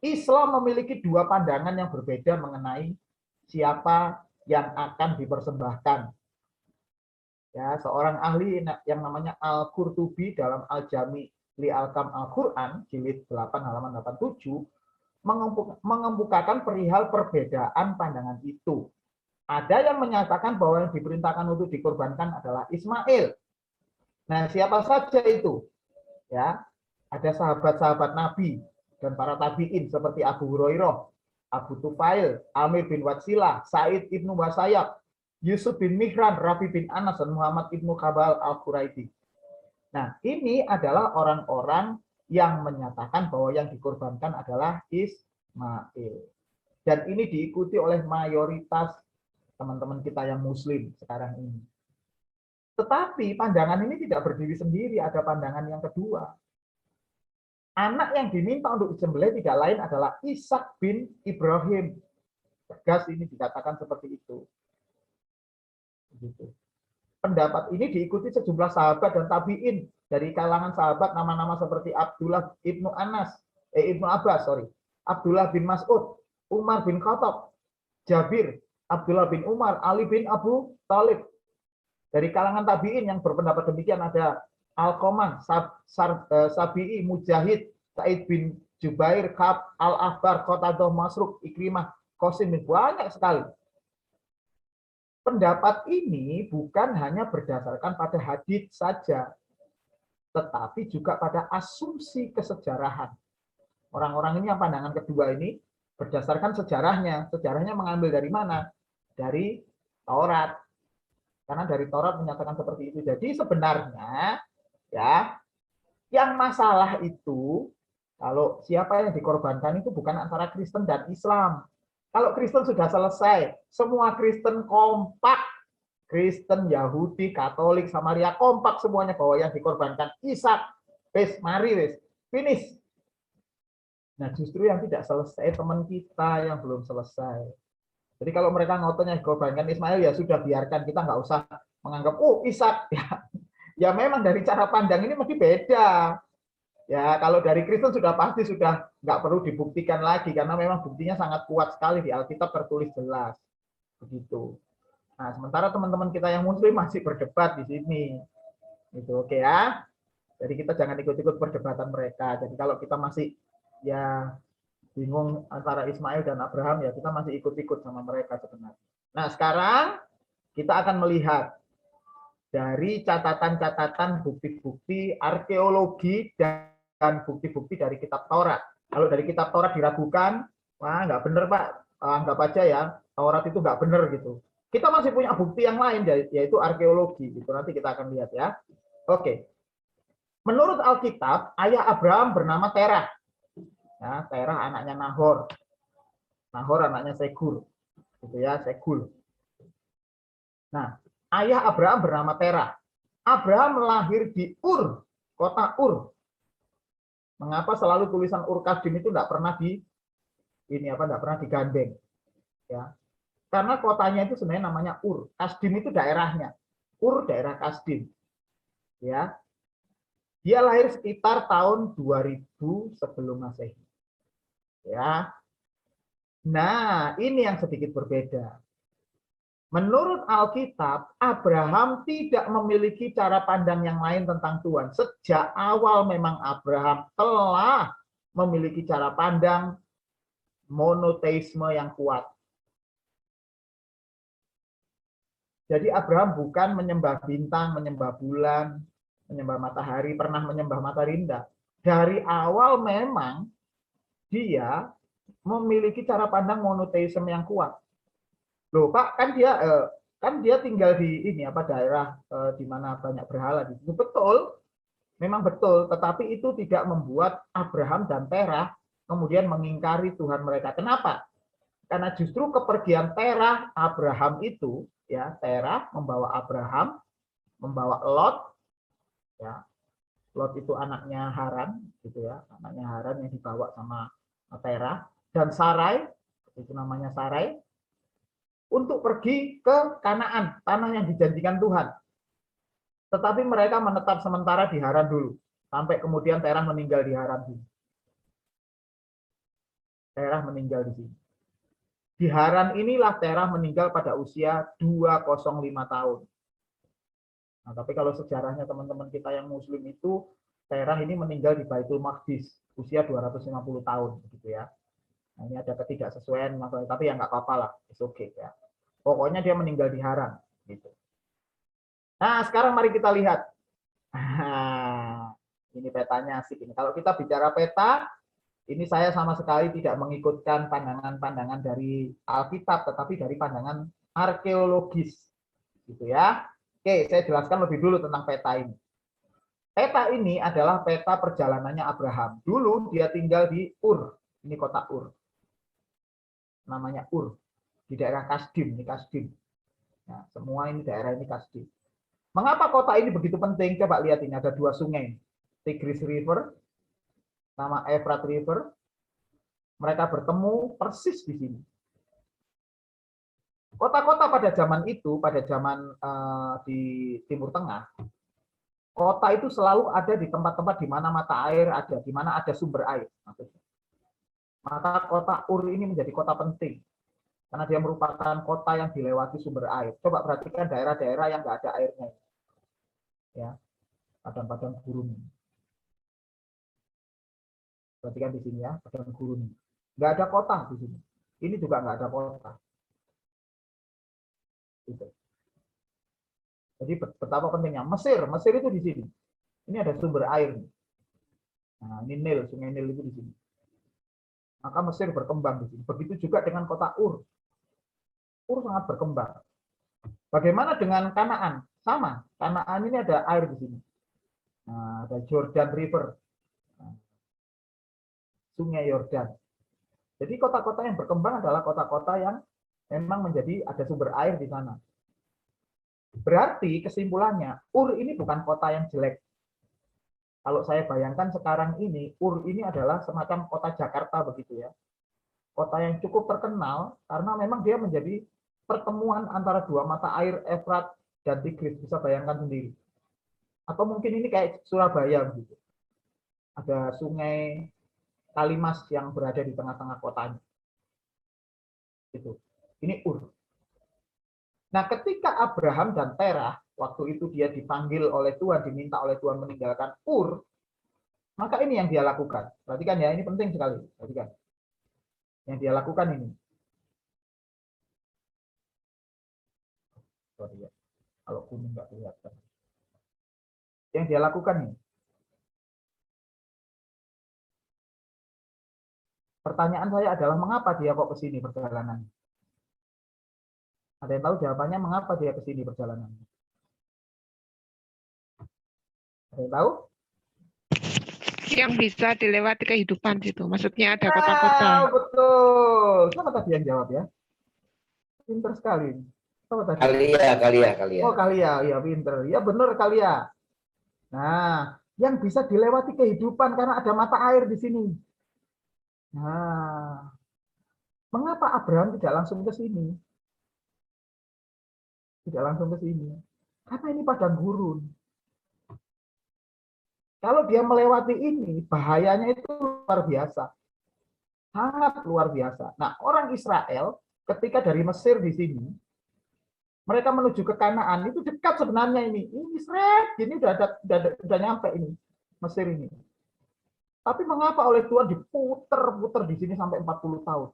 Islam memiliki 2 pandangan yang berbeda mengenai siapa yang akan dipersembahkan. Ya, seorang ahli yang namanya Al-Qurtubi dalam Al-Jami' li Al-Kam Al-Quran, jilid 8 halaman 87, mengemukakan perihal perbedaan pandangan itu. Ada yang menyatakan bahwa yang diperintahkan untuk dikorbankan adalah Ismail. Nah, siapa saja itu? Ya, ada sahabat-sahabat Nabi dan para tabi'in seperti Abu Hurairah, Abu Tufail, Amir bin Watsilah, Sa'id ibnu Wasayyab, Yusuf bin Mihran, Rafi bin Anas, dan Muhammad ibnu Kabal al-Quraidi. Nah, ini adalah orang-orang yang menyatakan bahwa yang dikorbankan adalah Ismail. Dan ini diikuti oleh mayoritas teman-teman kita yang Muslim sekarang ini. Tetapi pandangan ini tidak berdiri sendiri, ada pandangan yang kedua. Anak yang diminta untuk disembelih tidak lain adalah Ishak bin Ibrahim. Tegas ini dikatakan seperti itu. Pendapat ini diikuti sejumlah sahabat dan tabi'in dari kalangan sahabat nama-nama seperti Abdullah ibnu Abbas, Abdullah bin Mas'ud, Umar bin Khattab, Jabir, Abdullah bin Umar, Ali bin Abu Thalib. Dari kalangan tabi'in yang berpendapat demikian ada Al-Qamah, Sabi'i, Mujahid, Sa'id bin Jubair, Ka'ab, Al-Ahbar, Qatadah, Masruq, Ikrimah, Qasim, banyak sekali. Pendapat ini bukan hanya berdasarkan pada hadits saja, tetapi juga pada asumsi kesejarahan. Orang-orang ini yang pandangan kedua ini berdasarkan sejarahnya. Sejarahnya mengambil dari mana? Dari Taurat. Karena dari Taurat menyatakan seperti itu. Jadi sebenarnya ya, yang masalah itu kalau siapa yang dikorbankan itu bukan antara Kristen dan Islam. Kalau Kristen sudah selesai, semua Kristen kompak, Kristen, Yahudi, Katolik, Samaria kompak semuanya bahwa yang dikorbankan Ishak. Wes, mari wes, finish. Nah, justru yang tidak selesai teman kita yang belum selesai. Jadi kalau mereka ngotonya dikorbankan Ismail, ya sudah biarkan, kita nggak usah menganggap Ishak. Ya memang dari cara pandang ini mesti beda. Ya kalau dari Kristen sudah pasti sudah nggak perlu dibuktikan lagi karena memang buktinya sangat kuat sekali di Alkitab tertulis jelas. Begitu. Nah, sementara teman-teman kita yang Muslim masih berdebat di sini. Itu oke ya. Jadi kita jangan ikut-ikut perdebatan mereka. Jadi kalau kita masih ya bingung antara Ismail dan Abraham, ya kita masih ikut-ikut sama mereka sebenarnya. Nah, sekarang kita akan melihat dari catatan-catatan bukti-bukti arkeologi dan bukti-bukti dari kitab Taurat. Kalau dari kitab Taurat diragukan, wah nggak benar Pak, anggap aja ya Taurat itu nggak benar gitu. Kita masih punya bukti yang lain, yaitu arkeologi. Gitu. Nanti kita akan lihat ya. Oke. Menurut Alkitab, ayah Abraham bernama Terah. Ya, Terah anaknya Nahor. Nahor anaknya Segur. Gitu ya, Segul. Nah, ayah Abraham bernama Terah. Abraham lahir di Ur, kota Ur. Mengapa selalu tulisan Ur Kasdim itu tidak pernah tidak pernah digandeng? Ya. Karena kotanya itu sebenarnya namanya Ur. Kasdim itu daerahnya. Ur daerah Kasdim. Ya. Dia lahir sekitar tahun 2000 sebelum Masehi. Ya. Nah, ini yang sedikit berbeda. Menurut Alkitab, Abraham tidak memiliki cara pandang yang lain tentang Tuhan. Sejak awal memang Abraham telah memiliki cara pandang monoteisme yang kuat. Jadi Abraham bukan menyembah bintang, menyembah bulan, menyembah matahari, pernah menyembah matahari, enggak. Dari awal memang dia memiliki cara pandang monoteisme yang kuat. Loh, Pak, kan dia tinggal di daerah di mana banyak berhala. Itu betul, memang betul, tetapi itu tidak membuat Abraham dan Terah kemudian mengingkari Tuhan mereka. Kenapa? Karena justru kepergian Terah Abraham itu, ya, Terah membawa Abraham, membawa Lot, ya. Lot itu anaknya Haran, gitu ya, anaknya Haran yang dibawa sama Terah, dan Sarai, itu namanya Sarai, untuk pergi ke Kanaan, tanah yang dijanjikan Tuhan. Tetapi mereka menetap sementara di Haran dulu, sampai kemudian Terah meninggal di Haran dulu. Terah meninggal di sini. Di Haran inilah Terah meninggal pada usia 205 tahun. Nah, tapi kalau sejarahnya teman-teman kita yang Muslim itu, Terah ini meninggal di Baitul Maqdis, usia 250 tahun, gitu ya. Nah, ini ada ketidaksesuaian, tapi ya nggak apa-apa lah, it's okay ya. Pokoknya dia meninggal di Haran, gitu. Nah, sekarang mari kita lihat. Ini petanya asik ini. Kalau kita bicara peta, ini saya sama sekali tidak mengikutkan pandangan-pandangan dari Alkitab, tetapi dari pandangan arkeologis, gitu ya. Oke, saya jelaskan lebih dulu tentang peta ini. Peta ini adalah peta perjalanannya Abraham. Dulu dia tinggal di Ur, ini kota Ur. Namanya Ur, di daerah Kasdim, ini Kasdim. Nah, semua ini daerah ini Kasdim. Mengapa kota ini begitu penting? Coba lihat ini, ada dua sungai. Tigris River, sama Efrat River. Mereka bertemu persis di sini. Kota-kota pada zaman itu, pada zaman di Timur Tengah, kota itu selalu ada di tempat-tempat di mana mata air ada, di mana ada sumber air. Maka kota Ur ini menjadi kota penting. karena dia merupakan kota yang dilewati sumber air. Coba perhatikan daerah-daerah yang nggak ada airnya, ya, padang-padang gurun. Perhatikan di sini ya, padang gurun. Nggak ada kota di sini. Ini juga nggak ada kota. Gitu. Jadi betapa pentingnya Mesir. Mesir itu di sini. Ini ada sumber air. Nah, ini Nil, sungai Nil itu di sini. Maka Mesir berkembang di sini. Begitu juga dengan kota Ur. Ur sangat berkembang. Bagaimana dengan Kanaan? Sama. Kanaan ini ada air di sini. Nah, ada Jordan River. Nah, sungai Yordan. Jadi kota-kota yang berkembang adalah kota-kota yang memang menjadi ada sumber air di sana. Berarti kesimpulannya, Ur ini bukan kota yang jelek. Kalau saya bayangkan sekarang ini, Ur ini adalah semacam kota Jakarta begitu ya. Kota yang cukup terkenal karena memang dia menjadi pertemuan antara dua mata air Efrat dan Tigris, bisa bayangkan sendiri. Atau mungkin ini kayak Surabaya begitu. Ada sungai Kalimas yang berada di tengah-tengah kotanya. Itu. Ini Ur. Nah, ketika Abraham dan Terah, waktu itu dia dipanggil oleh Tuhan, diminta oleh Tuhan meninggalkan Ur, maka ini yang dia lakukan. Perhatikan ya, ini penting sekali. Perhatikan. Yang dia lakukan ini. Sorry ya, kalau kuning nggak kelihatan. Yang dia lakukan ini. Pertanyaan saya adalah mengapa dia kok ke sini perjalanan? Ada yang tahu jawabannya mengapa dia ke sini perjalanan? Ada yang tahu? Yang bisa dilewati kehidupan situ. Maksudnya ada kota-kota. Betul. Siapa tadi yang jawab ya? Pinter sekali. Siapa tadi? Kalia. Oh, Kalia. Ya, pinter. Ya, benar Kalia. Nah, yang bisa dilewati kehidupan karena ada mata air di sini. Nah, mengapa Abraham tidak langsung ke sini? Tidak langsung ke sini. Karena ini padang gurun. Kalau dia melewati ini, bahayanya itu luar biasa. Sangat luar biasa. Nah, orang Israel ketika dari Mesir di sini, mereka menuju ke Kanaan, itu dekat sebenarnya ini. Ini seret, ini udah nyampe ini, Mesir ini. Tapi mengapa oleh Tuhan diputer-puter di sini sampai 40 tahun?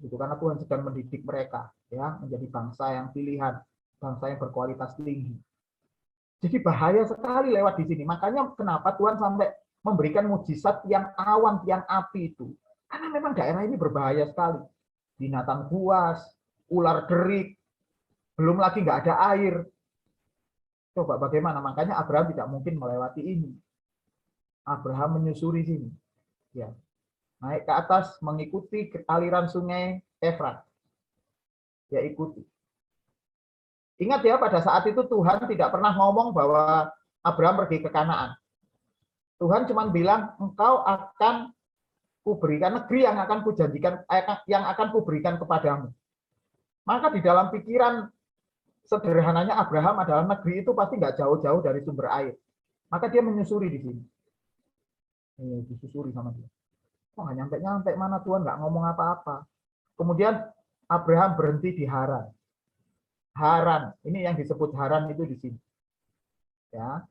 Itu karena Tuhan sedang mendidik mereka ya menjadi bangsa yang pilihan, bangsa yang berkualitas tinggi. Jadi bahaya sekali lewat di sini. Makanya kenapa Tuhan sampai memberikan mujizat yang awan, yang api itu. Karena memang daerah ini berbahaya sekali. Binatang buas, ular derik, belum lagi nggak ada air. Coba bagaimana? Makanya Abraham tidak mungkin melewati ini. Abraham menyusuri sini. Ya. Naik ke atas mengikuti aliran sungai Efrat. Ya ikuti. Ingat ya, pada saat itu Tuhan tidak pernah ngomong bahwa Abraham pergi ke Kanaan. Tuhan cuma bilang, engkau akan kuberikan negeri yang akan kujanjikan, yang akan kuberikan kepadamu. Maka di dalam pikiran sederhananya Abraham adalah negeri itu pasti nggak jauh-jauh dari sumber air. Maka dia menyusuri di sini. Disusuri sama dia. Oh, nggak nyampe-nyampe mana Tuhan nggak ngomong apa-apa. Kemudian Abraham berhenti di Haran. Haran, ini yang disebut Haran itu di sini. Ya,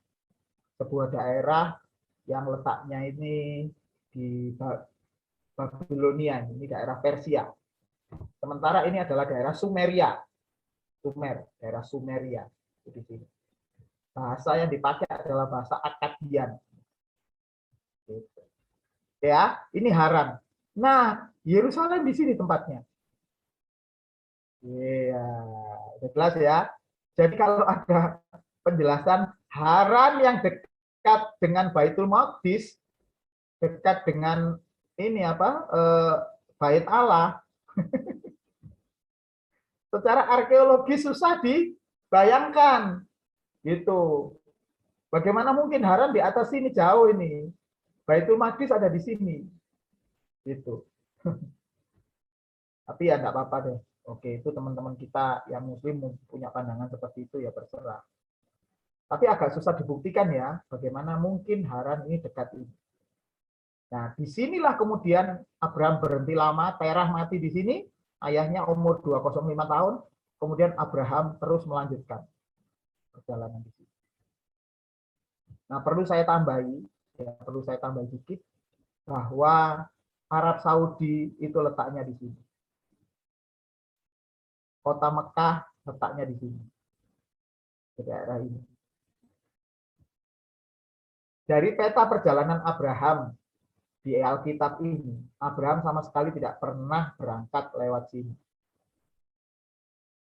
sebuah daerah yang letaknya ini di Babilonia, ini daerah Persia. Sementara ini adalah daerah Sumeria. Daerah Sumeria di sini. Bahasa yang dipakai adalah bahasa Akkadian. Gitu. Ya, ini Haran. Nah, Yerusalem di sini tempatnya. Iya, udah jelas ya. Jadi kalau ada penjelasan Haran yang dekat dengan Baitul Maqdis, dekat dengan ini apa? Bait Allah. Secara arkeologis susah dibayangkan. Gitu. Bagaimana mungkin Haran di atas sini jauh ini? Baitul Maqdis ada di sini. Gitu. Tapi ya enggak apa-apa deh. Oke, itu teman-teman kita yang muslim punya pandangan seperti itu ya terserah. Tapi agak susah dibuktikan ya, bagaimana mungkin Haran ini dekat ini. Nah, disinilah kemudian Abraham berhenti lama, Terah mati di sini, ayahnya umur 205 tahun, kemudian Abraham terus melanjutkan perjalanan di sini. Nah, perlu saya tambahi sedikit bahwa Arab Saudi itu letaknya di sini. Kota Mekah letaknya di sini, di daerah ini. Dari peta perjalanan Abraham di Alkitab ini, Abraham sama sekali tidak pernah berangkat lewat sini.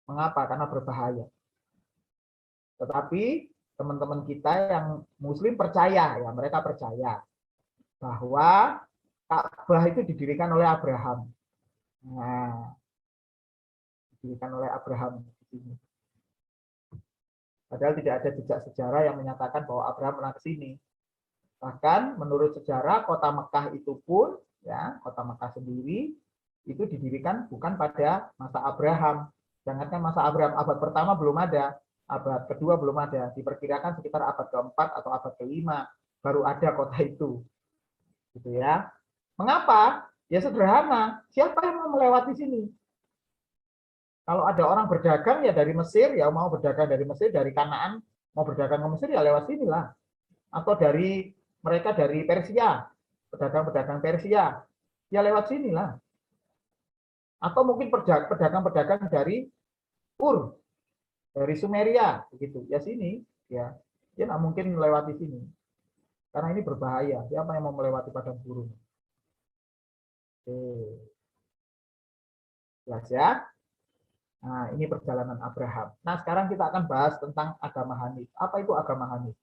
Mengapa? Karena berbahaya. Tetapi teman-teman kita yang Muslim percaya, ya mereka percaya bahwa Ka'bah itu didirikan oleh Abraham. Nah, didirikan oleh Abraham di sini. Padahal tidak ada jejak sejarah yang menyatakan bahwa Abraham pernah ke sini. Bahkan menurut sejarah kota Mekah itu pun, ya kota Mekah sendiri itu didirikan bukan pada masa Abraham. Jangankan masa Abraham, abad pertama belum ada, abad kedua belum ada. Diperkirakan sekitar abad keempat atau abad kelima baru ada kota itu, gitu ya. Mengapa? Ya sederhana. Siapa yang mau melewati sini? Kalau ada orang berdagang ya dari Mesir, ya mau berdagang dari Mesir, dari Kanaan mau berdagang ke Mesir ya lewat sinilah. Atau dari mereka dari Persia, pedagang-pedagang Persia, ya lewat sinilah. Atau mungkin pedagang-pedagang dari Ur, dari Sumeria, begitu. Ya sini, ya, dia nggak mungkin melewati sini, karena ini berbahaya. Siapa yang mau melewati padang gurun? Oke, jelas ya. Nah, ini perjalanan Abraham. Nah, sekarang kita akan bahas tentang agama Hanif. Apa itu agama Hanif?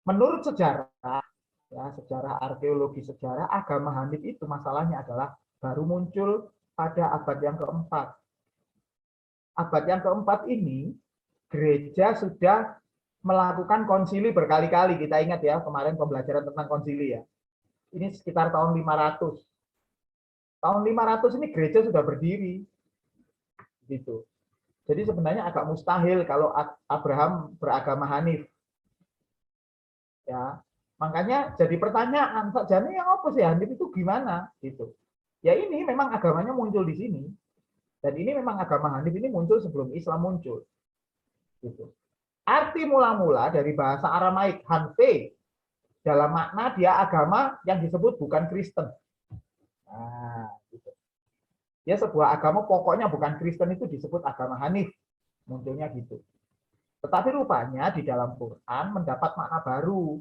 Menurut sejarah, ya, sejarah arkeologi sejarah, agama Hanif itu masalahnya adalah baru muncul pada abad yang keempat. Abad yang keempat ini, gereja sudah melakukan konsili berkali-kali. Kita ingat ya, kemarin pembelajaran tentang konsili ya. Ini sekitar tahun 500. Tahun 500 ini gereja sudah berdiri. Gitu. Jadi sebenarnya agak mustahil kalau Abraham beragama Hanif. Ya, makanya jadi pertanyaan, sakjane yang apa sih Hanif itu gimana? Gitu. Ya ini memang agamanya muncul di sini. Dan ini memang agama Hanif ini muncul sebelum Islam muncul. Gitu. Arti mula-mula dari bahasa Aramaik Hanfe dalam makna dia agama yang disebut bukan Kristen. Nah, gitu. Ya sebuah agama pokoknya bukan Kristen itu disebut agama Hanif. Munculnya gitu. Tetapi rupanya di dalam Quran mendapat makna baru,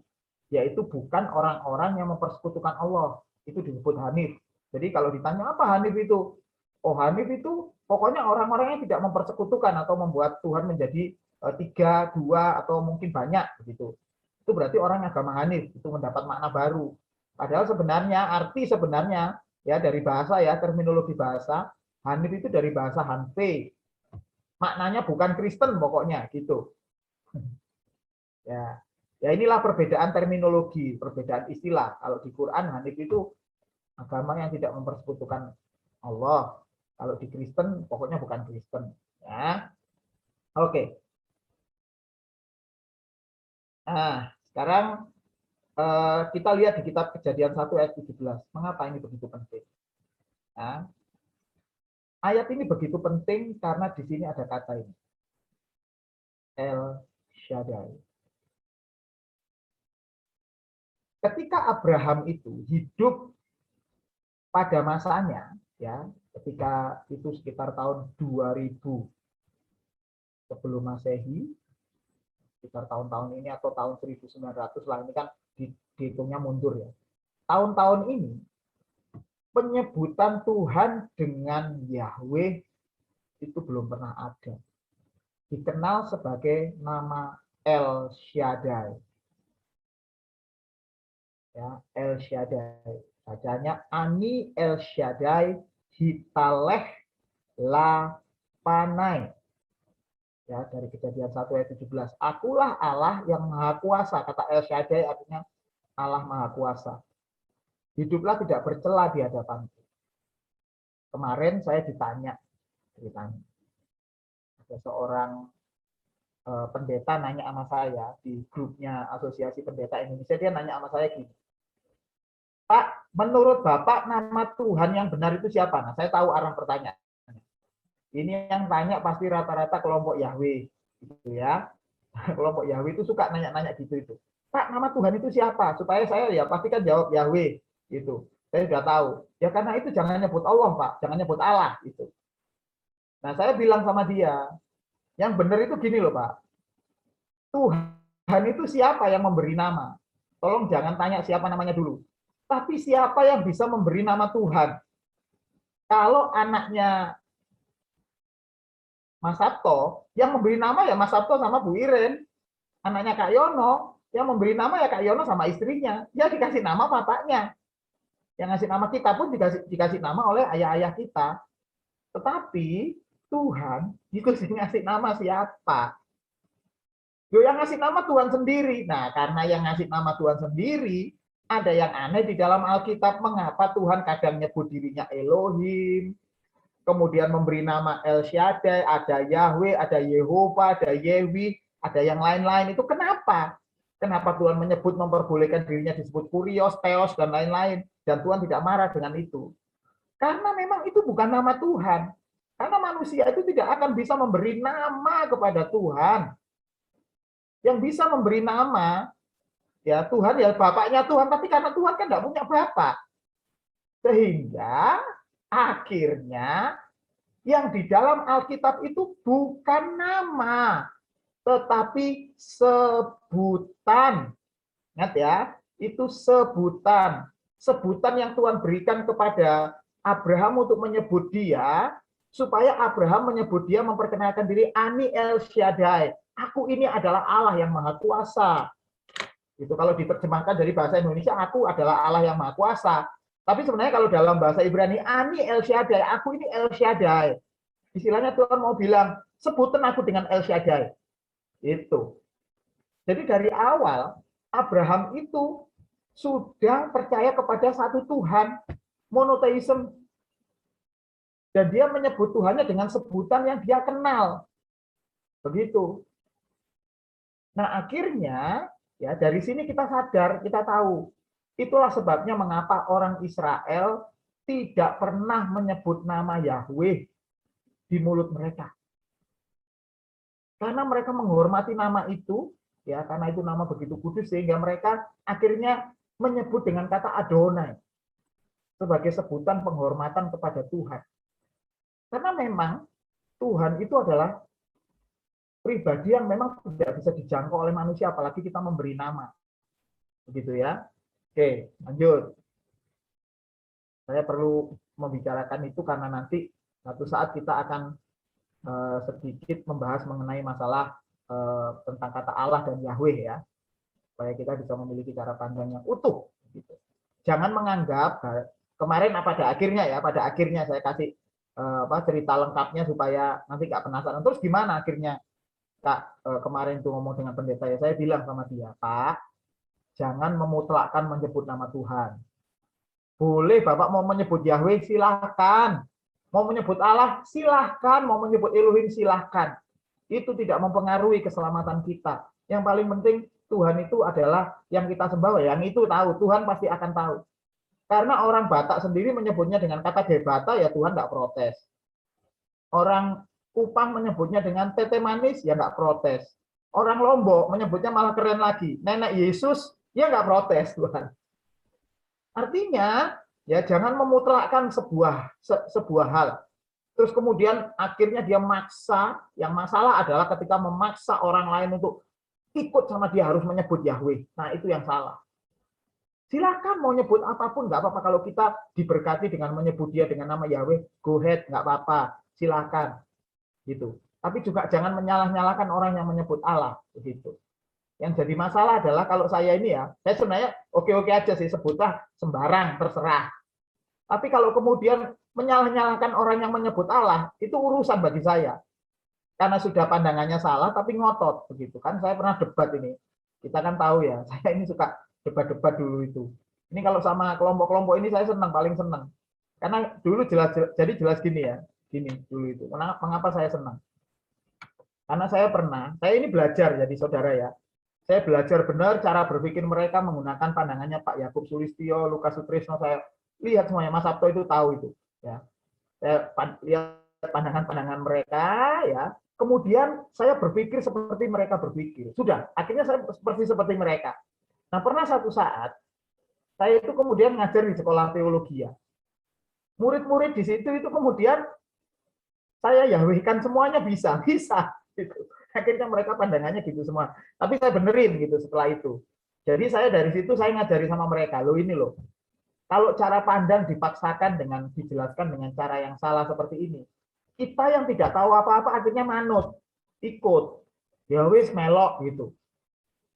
yaitu bukan orang-orang yang mempersekutukan Allah. Itu disebut Hanif. Jadi kalau ditanya apa Hanif itu? Oh, Hanif itu pokoknya orang-orang yang tidak mempersekutukan atau membuat Tuhan menjadi tiga, dua, atau mungkin banyak. Begitu. Itu berarti orang agama Hanif. Itu mendapat makna baru. Padahal sebenarnya, arti sebenarnya, ya dari bahasa ya, terminologi bahasa, Hanif itu dari bahasa Hanfe. Maknanya bukan Kristen pokoknya, gitu. Ya, ya inilah perbedaan terminologi, perbedaan istilah. Kalau di Quran Hanif itu agama yang tidak mempersekutukan Allah. Kalau di Kristen pokoknya bukan Kristen. Ya, oke. Nah, sekarang kita lihat di kitab Kejadian 1 ayat 17. Mengapa ini begitu penting? Nah, ayat ini begitu penting karena di sini ada kata ini. El Shaddai. Ketika Abraham itu hidup pada masanya, ya, ketika itu sekitar tahun 2000 sebelum Masehi, sekitar tahun-tahun ini atau tahun 1900 lah, ini kan dihitungnya mundur ya. Tahun-tahun ini penyebutan Tuhan dengan Yahweh itu belum pernah ada. Dikenal sebagai nama El Shaddai. Ya, El Shaddai. Bacanya Ani El Shaddai Hitaleh La Panai. Ya, dari Kejadian 1 ayat 17. Akulah Allah yang Maha Kuasa. Kata El Shaddai artinya Allah Maha Kuasa. Hiduplah tidak bercela di hadapanku. Kemarin saya ditanya. Ada seorang pendeta nanya sama saya di grupnya Asosiasi Pendeta Indonesia, dia nanya sama saya gini. Pak, menurut Bapak nama Tuhan yang benar itu siapa? Nah, saya tahu arah pertanyaan. Ini yang tanya pasti rata-rata kelompok Yahweh, gitu ya. Kelompok Yahweh itu suka nanya-nanya gitu itu. Pak, nama Tuhan itu siapa? Supaya saya ya pastikan jawab Yahweh, gitu. Saya sudah tahu. Ya karena itu jangan nyebut Allah, Pak. Jangan nyebut Allah, gitu. Nah, saya bilang sama dia, yang benar itu gini loh, Pak. Tuhan itu siapa yang memberi nama? Tolong jangan tanya siapa namanya dulu. Tapi siapa yang bisa memberi nama Tuhan? Kalau anaknya Mas Sabto, yang memberi nama ya Mas Sabto sama Bu Iren. Anaknya Kak Yono, yang memberi nama ya Kak Yono sama istrinya. Ya dikasih nama bapaknya. Yang ngasih nama kita pun dikasih nama oleh ayah-ayah kita. Tetapi Tuhan itu ngasih nama siapa? Yo, yang ngasih nama Tuhan sendiri. Nah, karena yang ngasih nama Tuhan sendiri, ada yang aneh di dalam Alkitab. Mengapa Tuhan kadang nyebut dirinya Elohim, kemudian memberi nama El Shaddai, ada Yahweh, ada Yehova, ada Yewi, ada yang lain-lain. Itu kenapa? Kenapa Tuhan menyebut memperbolehkan dirinya disebut Kurios, Theos, dan lain-lain. Dan Tuhan tidak marah dengan itu. Karena memang itu bukan nama Tuhan. Karena manusia itu tidak akan bisa memberi nama kepada Tuhan. Yang bisa memberi nama, ya Tuhan, ya bapaknya Tuhan, tapi karena Tuhan kan tidak punya bapak. Sehingga akhirnya yang di dalam Alkitab itu bukan nama, tetapi sebutan. Ingat ya, itu sebutan. Sebutan yang Tuhan berikan kepada Abraham untuk menyebut dia, supaya Abraham menyebut dia memperkenalkan diri, Ani El Shaddai. Aku ini adalah Allah yang Maha Kuasa. Itu kalau diterjemahkan dari bahasa Indonesia, aku adalah Allah yang Maha Kuasa. Tapi sebenarnya kalau dalam bahasa Ibrani, Ani El Shaddai, aku ini El Shaddai. Istilahnya Tuhan mau bilang, sebutan aku dengan El Shaddai. Itu. Jadi dari awal, Abraham itu sudah percaya kepada satu Tuhan, monoteisme. Dan dia menyebut Tuhannya dengan sebutan yang dia kenal. Begitu. Nah, akhirnya ya dari sini kita sadar, kita tahu. Itulah sebabnya mengapa orang Israel tidak pernah menyebut nama Yahweh di mulut mereka. Karena mereka menghormati nama itu, ya karena itu nama begitu kudus, sehingga mereka akhirnya menyebut dengan kata Adonai sebagai sebutan penghormatan kepada Tuhan. Karena memang Tuhan itu adalah pribadi yang memang tidak bisa dijangkau oleh manusia, apalagi kita memberi nama. Begitu ya. Oke, lanjut. Saya perlu membicarakan itu karena nanti satu saat kita akan sedikit membahas mengenai masalah tentang kata Allah dan Yahweh ya. Supaya kita bisa memiliki cara pandang yang utuh. Gitu. Jangan menganggap, kemarin pada akhirnya saya kasih cerita lengkapnya supaya nanti nggak penasaran. Terus gimana akhirnya? Kak, kemarin tuh ngomong dengan pendeta ya, saya bilang sama dia, Pak, jangan memutlakkan menyebut nama Tuhan. Boleh Bapak mau menyebut Yahweh, silahkan. Mau menyebut Allah, silahkan. Mau menyebut Elohim, silahkan. Itu tidak mempengaruhi keselamatan kita. Yang paling penting, Tuhan itu adalah yang kita sembah. Yang itu tahu, Tuhan pasti akan tahu. Karena orang Batak sendiri menyebutnya dengan kata gebata, ya Tuhan nggak protes. Orang Kupang menyebutnya dengan tete manis, ya nggak protes. Orang Lombok menyebutnya malah keren lagi. Nenek Yesus, ya nggak protes Tuhan. Artinya, ya jangan memutlakkan sebuah hal. Terus kemudian akhirnya dia maksa, yang masalah adalah ketika memaksa orang lain untuk ikut sama dia harus menyebut Yahweh. Nah, itu yang salah. Silakan mau nyebut apapun, nggak apa-apa. Kalau kita diberkati dengan menyebut dia dengan nama Yahweh, go ahead, nggak apa-apa. Silakan. Gitu. Tapi juga jangan menyalah-nyalahkan orang yang menyebut Allah, begitu. Yang jadi masalah adalah kalau saya ini ya, saya sebenarnya oke-oke aja sih, sebutlah sembarang, terserah. Tapi kalau kemudian menyalah-nyalahkan orang yang menyebut Allah, itu urusan bagi saya. Karena sudah pandangannya salah, tapi ngotot, begitu kan. Saya pernah debat ini. Kita kan tahu ya, saya ini suka debat-debat dulu itu. Ini kalau sama kelompok-kelompok ini saya senang, paling senang. Karena dulu jelas gini ya. Gini dulu itu. Mengapa saya senang? Karena saya ini belajar jadi saudara ya. Saya belajar benar cara berpikir mereka menggunakan pandangannya Pak Yakub Sulistyo, Lukas Sutrisno, saya lihat semuanya. Mas Sabto itu tahu itu. Ya. Saya lihat pandangan-pandangan mereka, ya. Kemudian saya berpikir seperti mereka berpikir. Sudah, akhirnya saya seperti mereka. Nah, pernah satu saat saya itu kemudian ngajar di sekolah teologi ya. Murid-murid di situ itu kemudian saya yahwehkan semuanya bisa. Gitu. Akhirnya mereka pandangannya gitu semua. Tapi saya benerin gitu setelah itu. Jadi saya dari situ saya ngajari sama mereka, loh ini loh. Kalau cara pandang dipaksakan dengan dijelaskan dengan cara yang salah seperti ini, kita yang tidak tahu apa-apa akhirnya manut, ikut. Ya wis melok gitu.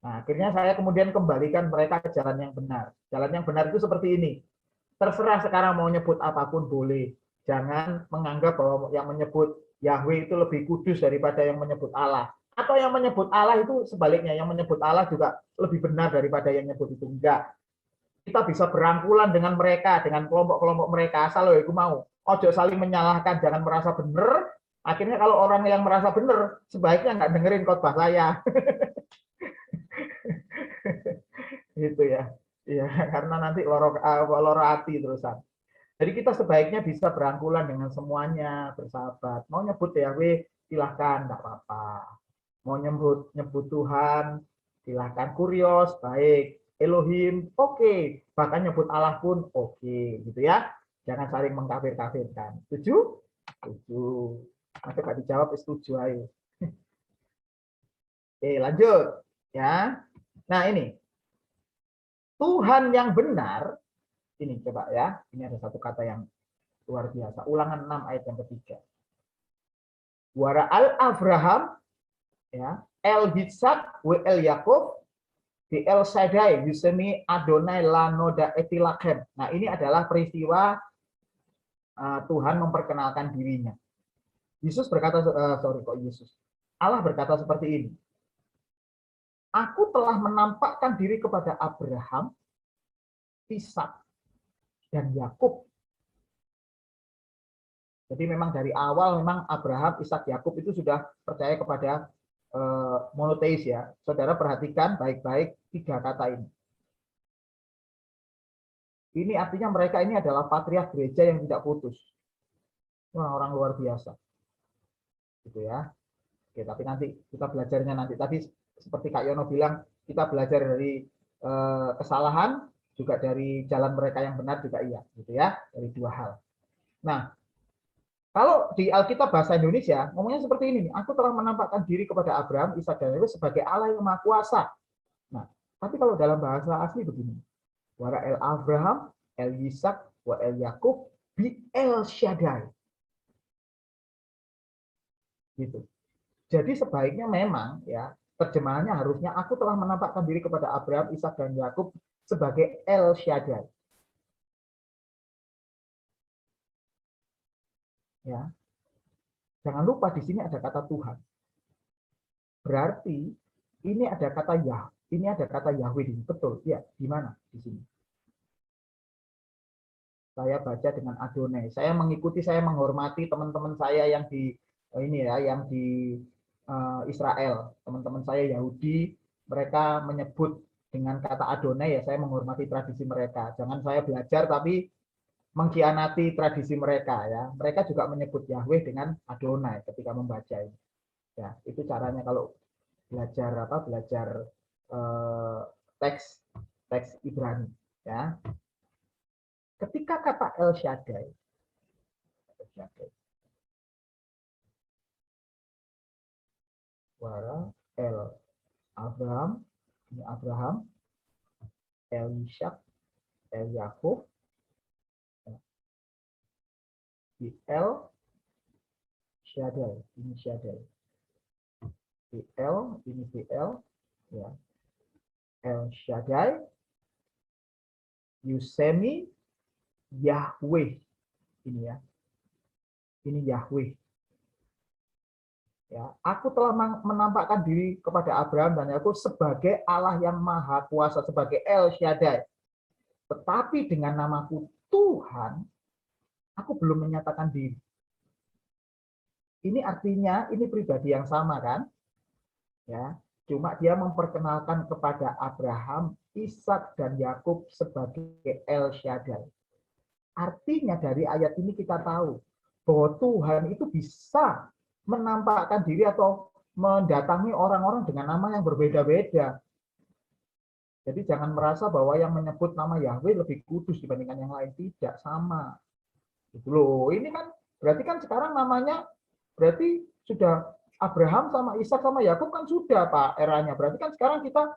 Nah, akhirnya saya kemudian kembalikan mereka ke jalan yang benar. Jalan yang benar itu seperti ini. Terserah sekarang mau nyebut apapun boleh. Jangan menganggap bahwa yang menyebut Yahweh itu lebih kudus daripada yang menyebut Allah. Atau yang menyebut Allah itu sebaliknya, yang menyebut Allah juga lebih benar daripada yang menyebut itu. Enggak. Kita bisa berangkulan dengan mereka, dengan kelompok-kelompok mereka, asal itu mau. Ojo saling menyalahkan, jangan merasa benar. Akhirnya kalau orang yang merasa benar, sebaiknya nggak dengerin khotbah saya. Gitu ya. Iya, karena nanti loro hati terusan. Jadi kita sebaiknya bisa berangkulan dengan semuanya, bersahabat. Mau nyebut Yahweh, silahkan, enggak apa-apa. Mau nyebut Tuhan, silahkan. Kurios, baik. Elohim, oke. Bahkan nyebut Allah pun oke, gitu ya. Jangan saling mengkafir-kafirkan. Setuju? Setuju. Masa nggak dijawab, setuju ayo. Oke, lanjut. Ya. Nah, ini. Tuhan yang benar, ini coba ya, ini ada satu kata yang luar biasa. Ulangan 6 ayat yang ketiga. Wara al Abraham, ya, el Yitzhak, w el Yakub, di el Shaddai, Yusemi Adonai Lanoda Etilakem. Nah, ini adalah peristiwa Tuhan memperkenalkan dirinya. Yesus berkata, Yesus. Allah berkata seperti ini. Aku telah menampakkan diri kepada Abraham, Ishak, dan Yakub. Jadi memang dari awal memang Abraham, Ishak, Yakub itu sudah percaya kepada monoteis ya. Saudara perhatikan baik-baik 3 kata ini. Ini artinya mereka ini adalah patriark gereja yang tidak putus. Orang-orang luar biasa. Gitu ya. Oke, tapi nanti kita belajarnya nanti. Tadi seperti Kak Yono bilang, kita belajar dari kesalahan, juga dari jalan mereka yang benar juga iya, gitu ya, dari 2 hal. Nah, kalau di Alkitab bahasa Indonesia, ngomongnya seperti ini, aku telah menampakkan diri kepada Abraham, Ishak, dan Yakub sebagai Allah yang Maha Kuasa. Nah, tapi kalau dalam bahasa asli begini, wara el Abraham, el Ishak, wa el Yakub, bi el Shaddai. Gitu. Jadi sebaiknya memang ya terjemahannya harusnya aku telah menampakkan diri kepada Abraham, Ishak, dan Yakub sebagai El Shaddai. Ya. Jangan lupa di sini ada kata Tuhan. Berarti ini ada kata Yah, ini ada kata Yahweh di sini. Betul, ya. Di mana? Di sini. Saya baca dengan Adonai. Saya mengikuti, saya menghormati teman-teman saya yang di ini ya, yang di Israel. Teman-teman saya Yahudi, mereka menyebut dengan kata Adonai ya, saya menghormati tradisi mereka. Jangan saya belajar tapi mengkhianati tradisi mereka ya. Mereka juga menyebut Yahweh dengan Adonai ketika membaca ini. Ya, itu caranya kalau belajar apa? Belajar teks Ibrani ya. Ketika kata El Shaddai wara El Abraham, ini Abraham, El Ishak, El Yakub, di El Shaddai, ini Shaddai. Di El, ini di El, ya. El Shaddai, Yusemi, Yahweh, ini ya. Ini Yahweh. Ya, aku telah menampakkan diri kepada Abraham dan Yakub sebagai Allah yang Maha Kuasa, sebagai El Shaddai. Tetapi dengan namaku Tuhan, aku belum menyatakan diri. Ini artinya ini pribadi yang sama kan? Ya, Cuma dia memperkenalkan kepada Abraham, Ishak, dan Yakub sebagai El Shaddai. Artinya dari ayat ini kita tahu bahwa Tuhan itu bisa menampakkan diri atau mendatangi orang-orang dengan nama yang berbeda-beda. Jadi jangan merasa bahwa yang menyebut nama Yahweh lebih kudus dibandingkan yang lain. Tidak, sama. Gitu loh. Ini kan berarti kan sekarang namanya berarti sudah Abraham sama Ishak sama Yakub kan sudah Pak eranya. Berarti kan sekarang kita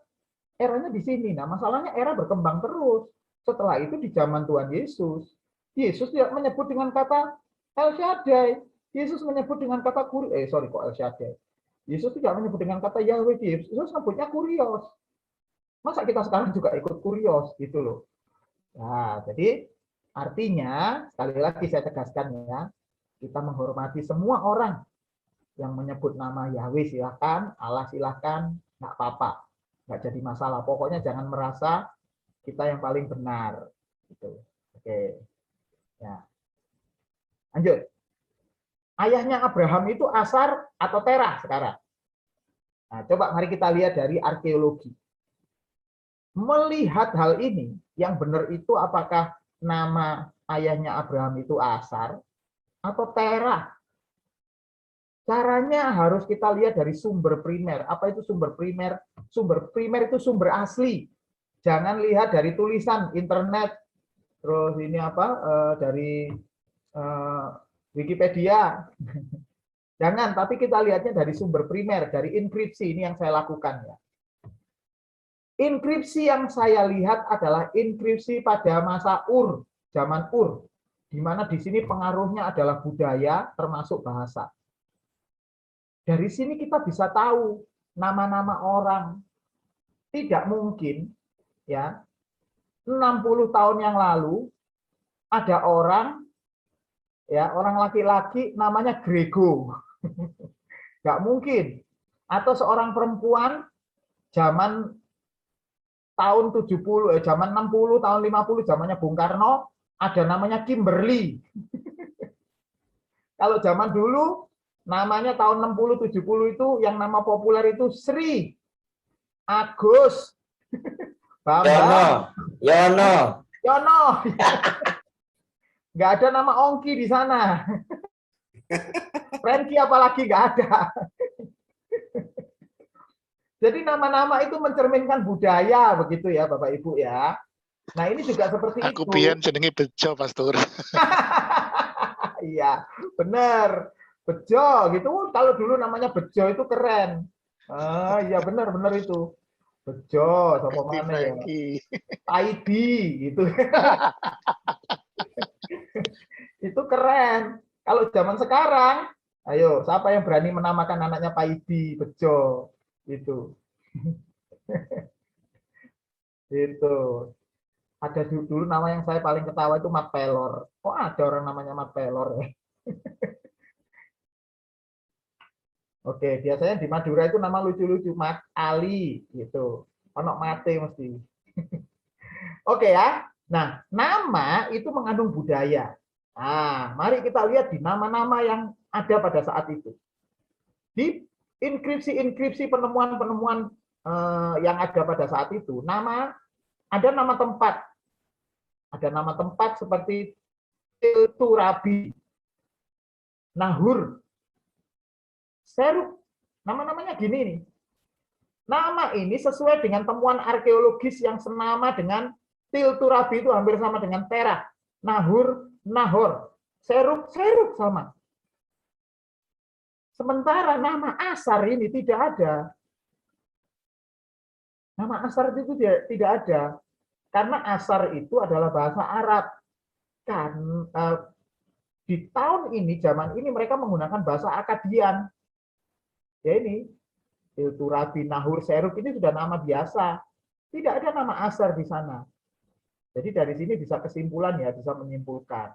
eranya di sini. Nah, masalahnya era berkembang terus. Setelah itu di zaman Tuhan Yesus, Yesus tidak menyebut dengan kata El Shaddai. Yesus menyebut dengan kata El Shaddai. Yesus tidak menyebut dengan kata Yahweh. Yesus menyebutnya Kurios. Masa kita sekarang juga ikut Kurios gitu loh. Nah, jadi artinya sekali lagi saya tegaskan ya, kita menghormati semua orang yang menyebut nama Yahweh silahkan, Allah silahkan, nggak apa-apa, nggak jadi masalah. Pokoknya jangan merasa kita yang paling benar. Gitu. Oke, ya. Lanjut. Ayahnya Abraham itu Asar atau Terah sekarang. Nah, coba mari kita lihat dari arkeologi. Melihat hal ini, yang benar itu apakah nama ayahnya Abraham itu Asar atau Terah? Caranya harus kita lihat dari sumber primer. Apa itu sumber primer? Sumber primer itu sumber asli. Jangan lihat dari tulisan internet, terus ini apa dari Wikipedia. Jangan, tapi kita lihatnya dari sumber primer, dari inskripsi. Ini yang saya lakukan ya. Inskripsi yang saya lihat adalah inskripsi pada masa Ur, zaman Ur, di mana di sini pengaruhnya adalah budaya termasuk bahasa. Dari sini kita bisa tahu nama-nama orang. Tidak mungkin ya 60 tahun yang lalu ada orang ya, orang laki-laki namanya Grego. Nggak mungkin. Atau seorang perempuan zaman tahun 70, zaman 60, tahun 50, zamannya Bung Karno, ada namanya Kimberly. Kalau zaman dulu namanya tahun 60 70 itu yang nama populer itu Sri, Agus, Bambang, Yono. Nggak ada nama Ongki di sana. Frankie apalagi nggak ada. Jadi nama-nama itu mencerminkan budaya begitu ya Bapak Ibu ya. Nah ini juga seperti Aku itu. pian jenenge Bejo, Pastor. Iya, benar. Bejo gitu. Kalau dulu namanya Bejo itu keren. Iya benar itu. Bejo, sama mana ya? Taidi gitu. Itu keren. Kalau zaman sekarang, ayo siapa yang berani menamakan anaknya Paidi, Bejo, itu. Itu. Ada dulu nama yang saya paling ketawa itu Mat Pelor. Kok ada orang namanya Mat Pelor ya? Oke, biasanya di Madura itu nama lucu-lucu, Mat Ali gitu. Ono mate mesti. Oke ya. Nah, nama itu mengandung budaya. Nah, mari kita lihat di nama-nama yang ada pada saat itu. Di inskripsi-inskripsi penemuan-penemuan yang ada pada saat itu, ada nama tempat. Ada nama tempat seperti Turabi, Nahur, Seruk. Nama-namanya gini nih. Nama ini sesuai dengan temuan arkeologis yang senama dengan Turabi itu hampir sama dengan Terah. Nahur, Nahor. Seruk, Seruk sama. Sementara nama Asar ini tidak ada. Nama Asar itu tidak ada. Karena Asar itu adalah bahasa Arab. Kan di tahun ini, zaman ini mereka menggunakan bahasa Akadian. Ya ini, Turabi, Nahur, Seruk ini sudah nama biasa. Tidak ada nama Asar di sana. Jadi dari sini bisa kesimpulan ya, bisa menyimpulkan.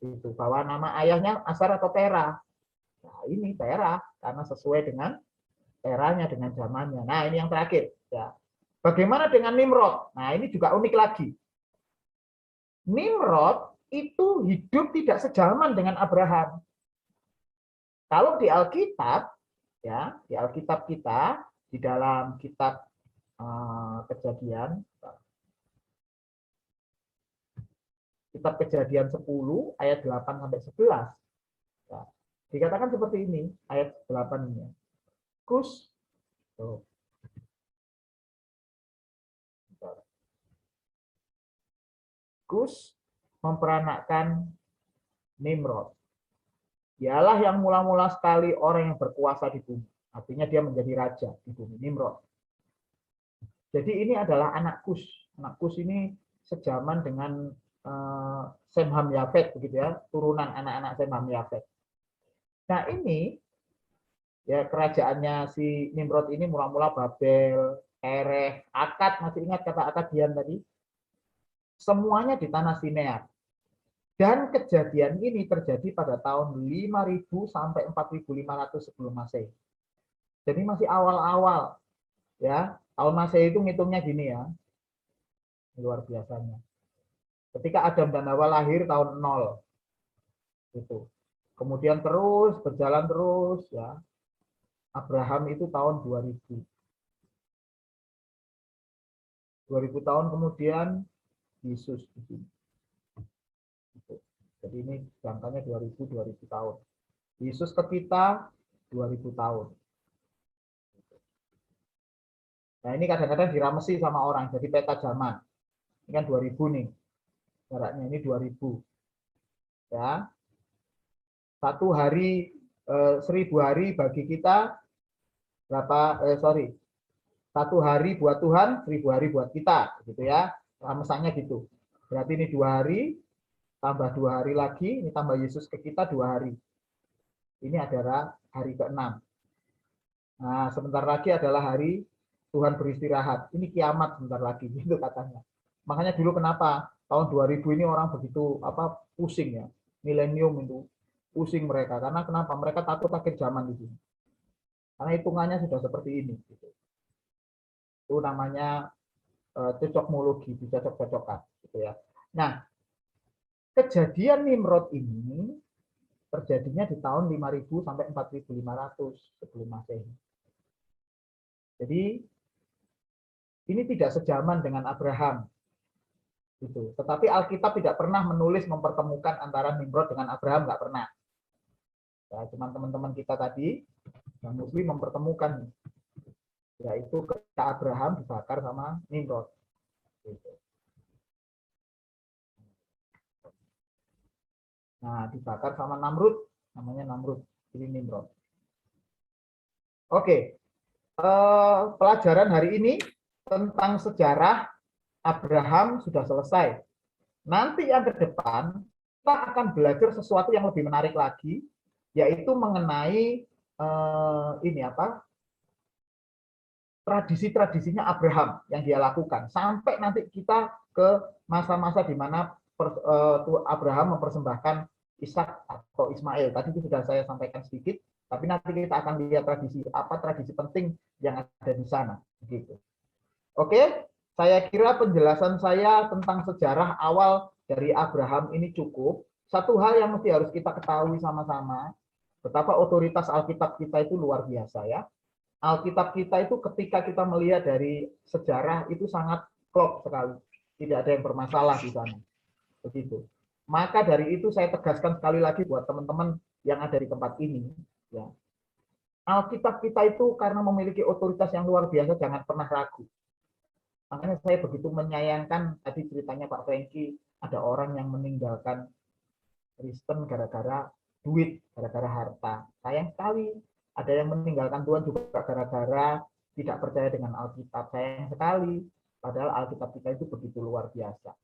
Itu bahwa nama ayahnya Asar atau Terah. Nah, ini Terah karena sesuai dengan eranya, dengan zamannya. Nah, ini yang terakhir ya. Bagaimana dengan Nimrod? Nah, ini juga unik lagi. Nimrod itu hidup tidak sejaman dengan Abraham. Kalau di Alkitab, ya, di Alkitab kita, di dalam kitab Kejadian, kitab Kejadian 10 ayat 8 sampai 11. Nah, dikatakan seperti ini, ayat 8 ini. Kus, tuh. Kus memperanakkan Nimrod. Dialah yang mula-mula sekali orang yang berkuasa di bumi. Artinya dia menjadi raja di bumi, Nimrod. Jadi ini adalah anak Kus. Anak Kus ini sejaman dengan Sem Ham Yafet, begitu ya, turunan anak-anak Sem Ham Yafet. Nah ini ya kerajaannya si Nimrod ini mula-mula Babel, Erech, Akkad, masih ingat kata Akkadian tadi? Semuanya di tanah Sinear. Dan kejadian ini terjadi pada tahun 5000 sampai 4500 sebelum Masehi. Jadi masih awal-awal ya. Tahun Masehi itu ngitungnya gini ya. Luar biasanya. Ketika Adam dan Hawa lahir tahun 0. Itu. Kemudian terus berjalan terus ya. Abraham itu tahun 2000. 2000 tahun kemudian Yesus di sini. Jadi ini jangkanya 2000 tahun. Yesus ke kita 2000 tahun. Nah ini kadang-kadang diramesi sama orang, jadi peta zaman. Ini kan 2000 nih, jaraknya ini 2000. Ya, 1 hari, 1000 hari bagi kita, berapa, 1 hari buat Tuhan, 1000 hari buat kita, gitu ya. Ramesannya gitu. Berarti ini 2 hari, tambah 2 hari lagi, ini tambah Yesus ke kita 2 hari. Ini adalah hari ke-6. Nah, sebentar lagi adalah hari Tuhan beristirahat. Ini kiamat sebentar lagi, gitu katanya. Makanya dulu kenapa tahun 2000 ini orang begitu pusing ya. Milenium itu pusing mereka. Karena kenapa? Mereka takut akhir zaman di sini. Karena hitungannya sudah seperti ini. Gitu. Itu namanya cocokmologi, dicocok-cocokkan. Gitu ya. Nah, kejadian Nimrod ini terjadinya di tahun 5000 sampai 4500 sebelum Masehi. Jadi ini tidak sejaman dengan Abraham. Gitu. Tetapi Alkitab tidak pernah menulis mempertemukan antara Nimrod dengan Abraham, nggak pernah. Ya, cuma teman-teman kita tadi yang Muslim mempertemukan, yaitu ketika Abraham dibakar sama Nimrod. Gitu. Nah, dibakar sama Namrud, namanya Namrud, ini Nimrod. Oke, pelajaran hari ini tentang sejarah Abraham sudah selesai. Nanti yang ke depan kita akan belajar sesuatu yang lebih menarik lagi, yaitu mengenai tradisi-tradisinya Abraham yang dia lakukan. Sampai nanti kita ke masa-masa di mana Abraham mempersembahkan Ishak atau Ismail. Tadi itu sudah saya sampaikan sedikit, tapi nanti kita akan lihat tradisi penting yang ada di sana. Begitu. Oke, saya kira penjelasan saya tentang sejarah awal dari Abraham ini cukup. Satu hal yang mesti harus kita ketahui sama-sama, betapa otoritas Alkitab kita itu luar biasa ya. Alkitab kita itu ketika kita melihat dari sejarah itu sangat klop sekali. Tidak ada yang bermasalah di sana. Begitu. Maka dari itu saya tegaskan sekali lagi buat teman-teman yang ada di tempat ini. Ya. Alkitab kita itu karena memiliki otoritas yang luar biasa, jangan pernah ragu. Makanya saya begitu menyayangkan tadi ceritanya Pak Franky, ada orang yang meninggalkan Kristen gara-gara duit, gara-gara harta. Sayang sekali. Ada yang meninggalkan Tuhan juga gara-gara tidak percaya dengan Alkitab. Sayang sekali. Padahal Alkitab kita itu begitu luar biasa.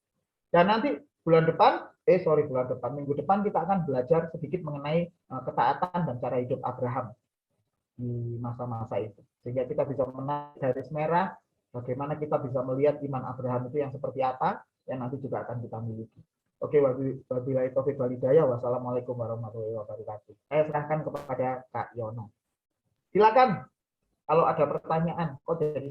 Dan nanti minggu depan kita akan belajar sedikit mengenai ketaatan dan cara hidup Abraham di masa-masa itu. Sehingga kita bisa menarik garis merah bagaimana kita bisa melihat iman Abraham itu yang seperti apa, yang nanti juga akan kita miliki. Oke, wabillahi taufiq wal hidayah. Wassalamualaikum warahmatullahi wabarakatuh. Saya serahkan kepada Kak Yono. Silakan kalau ada pertanyaan. Kok jadi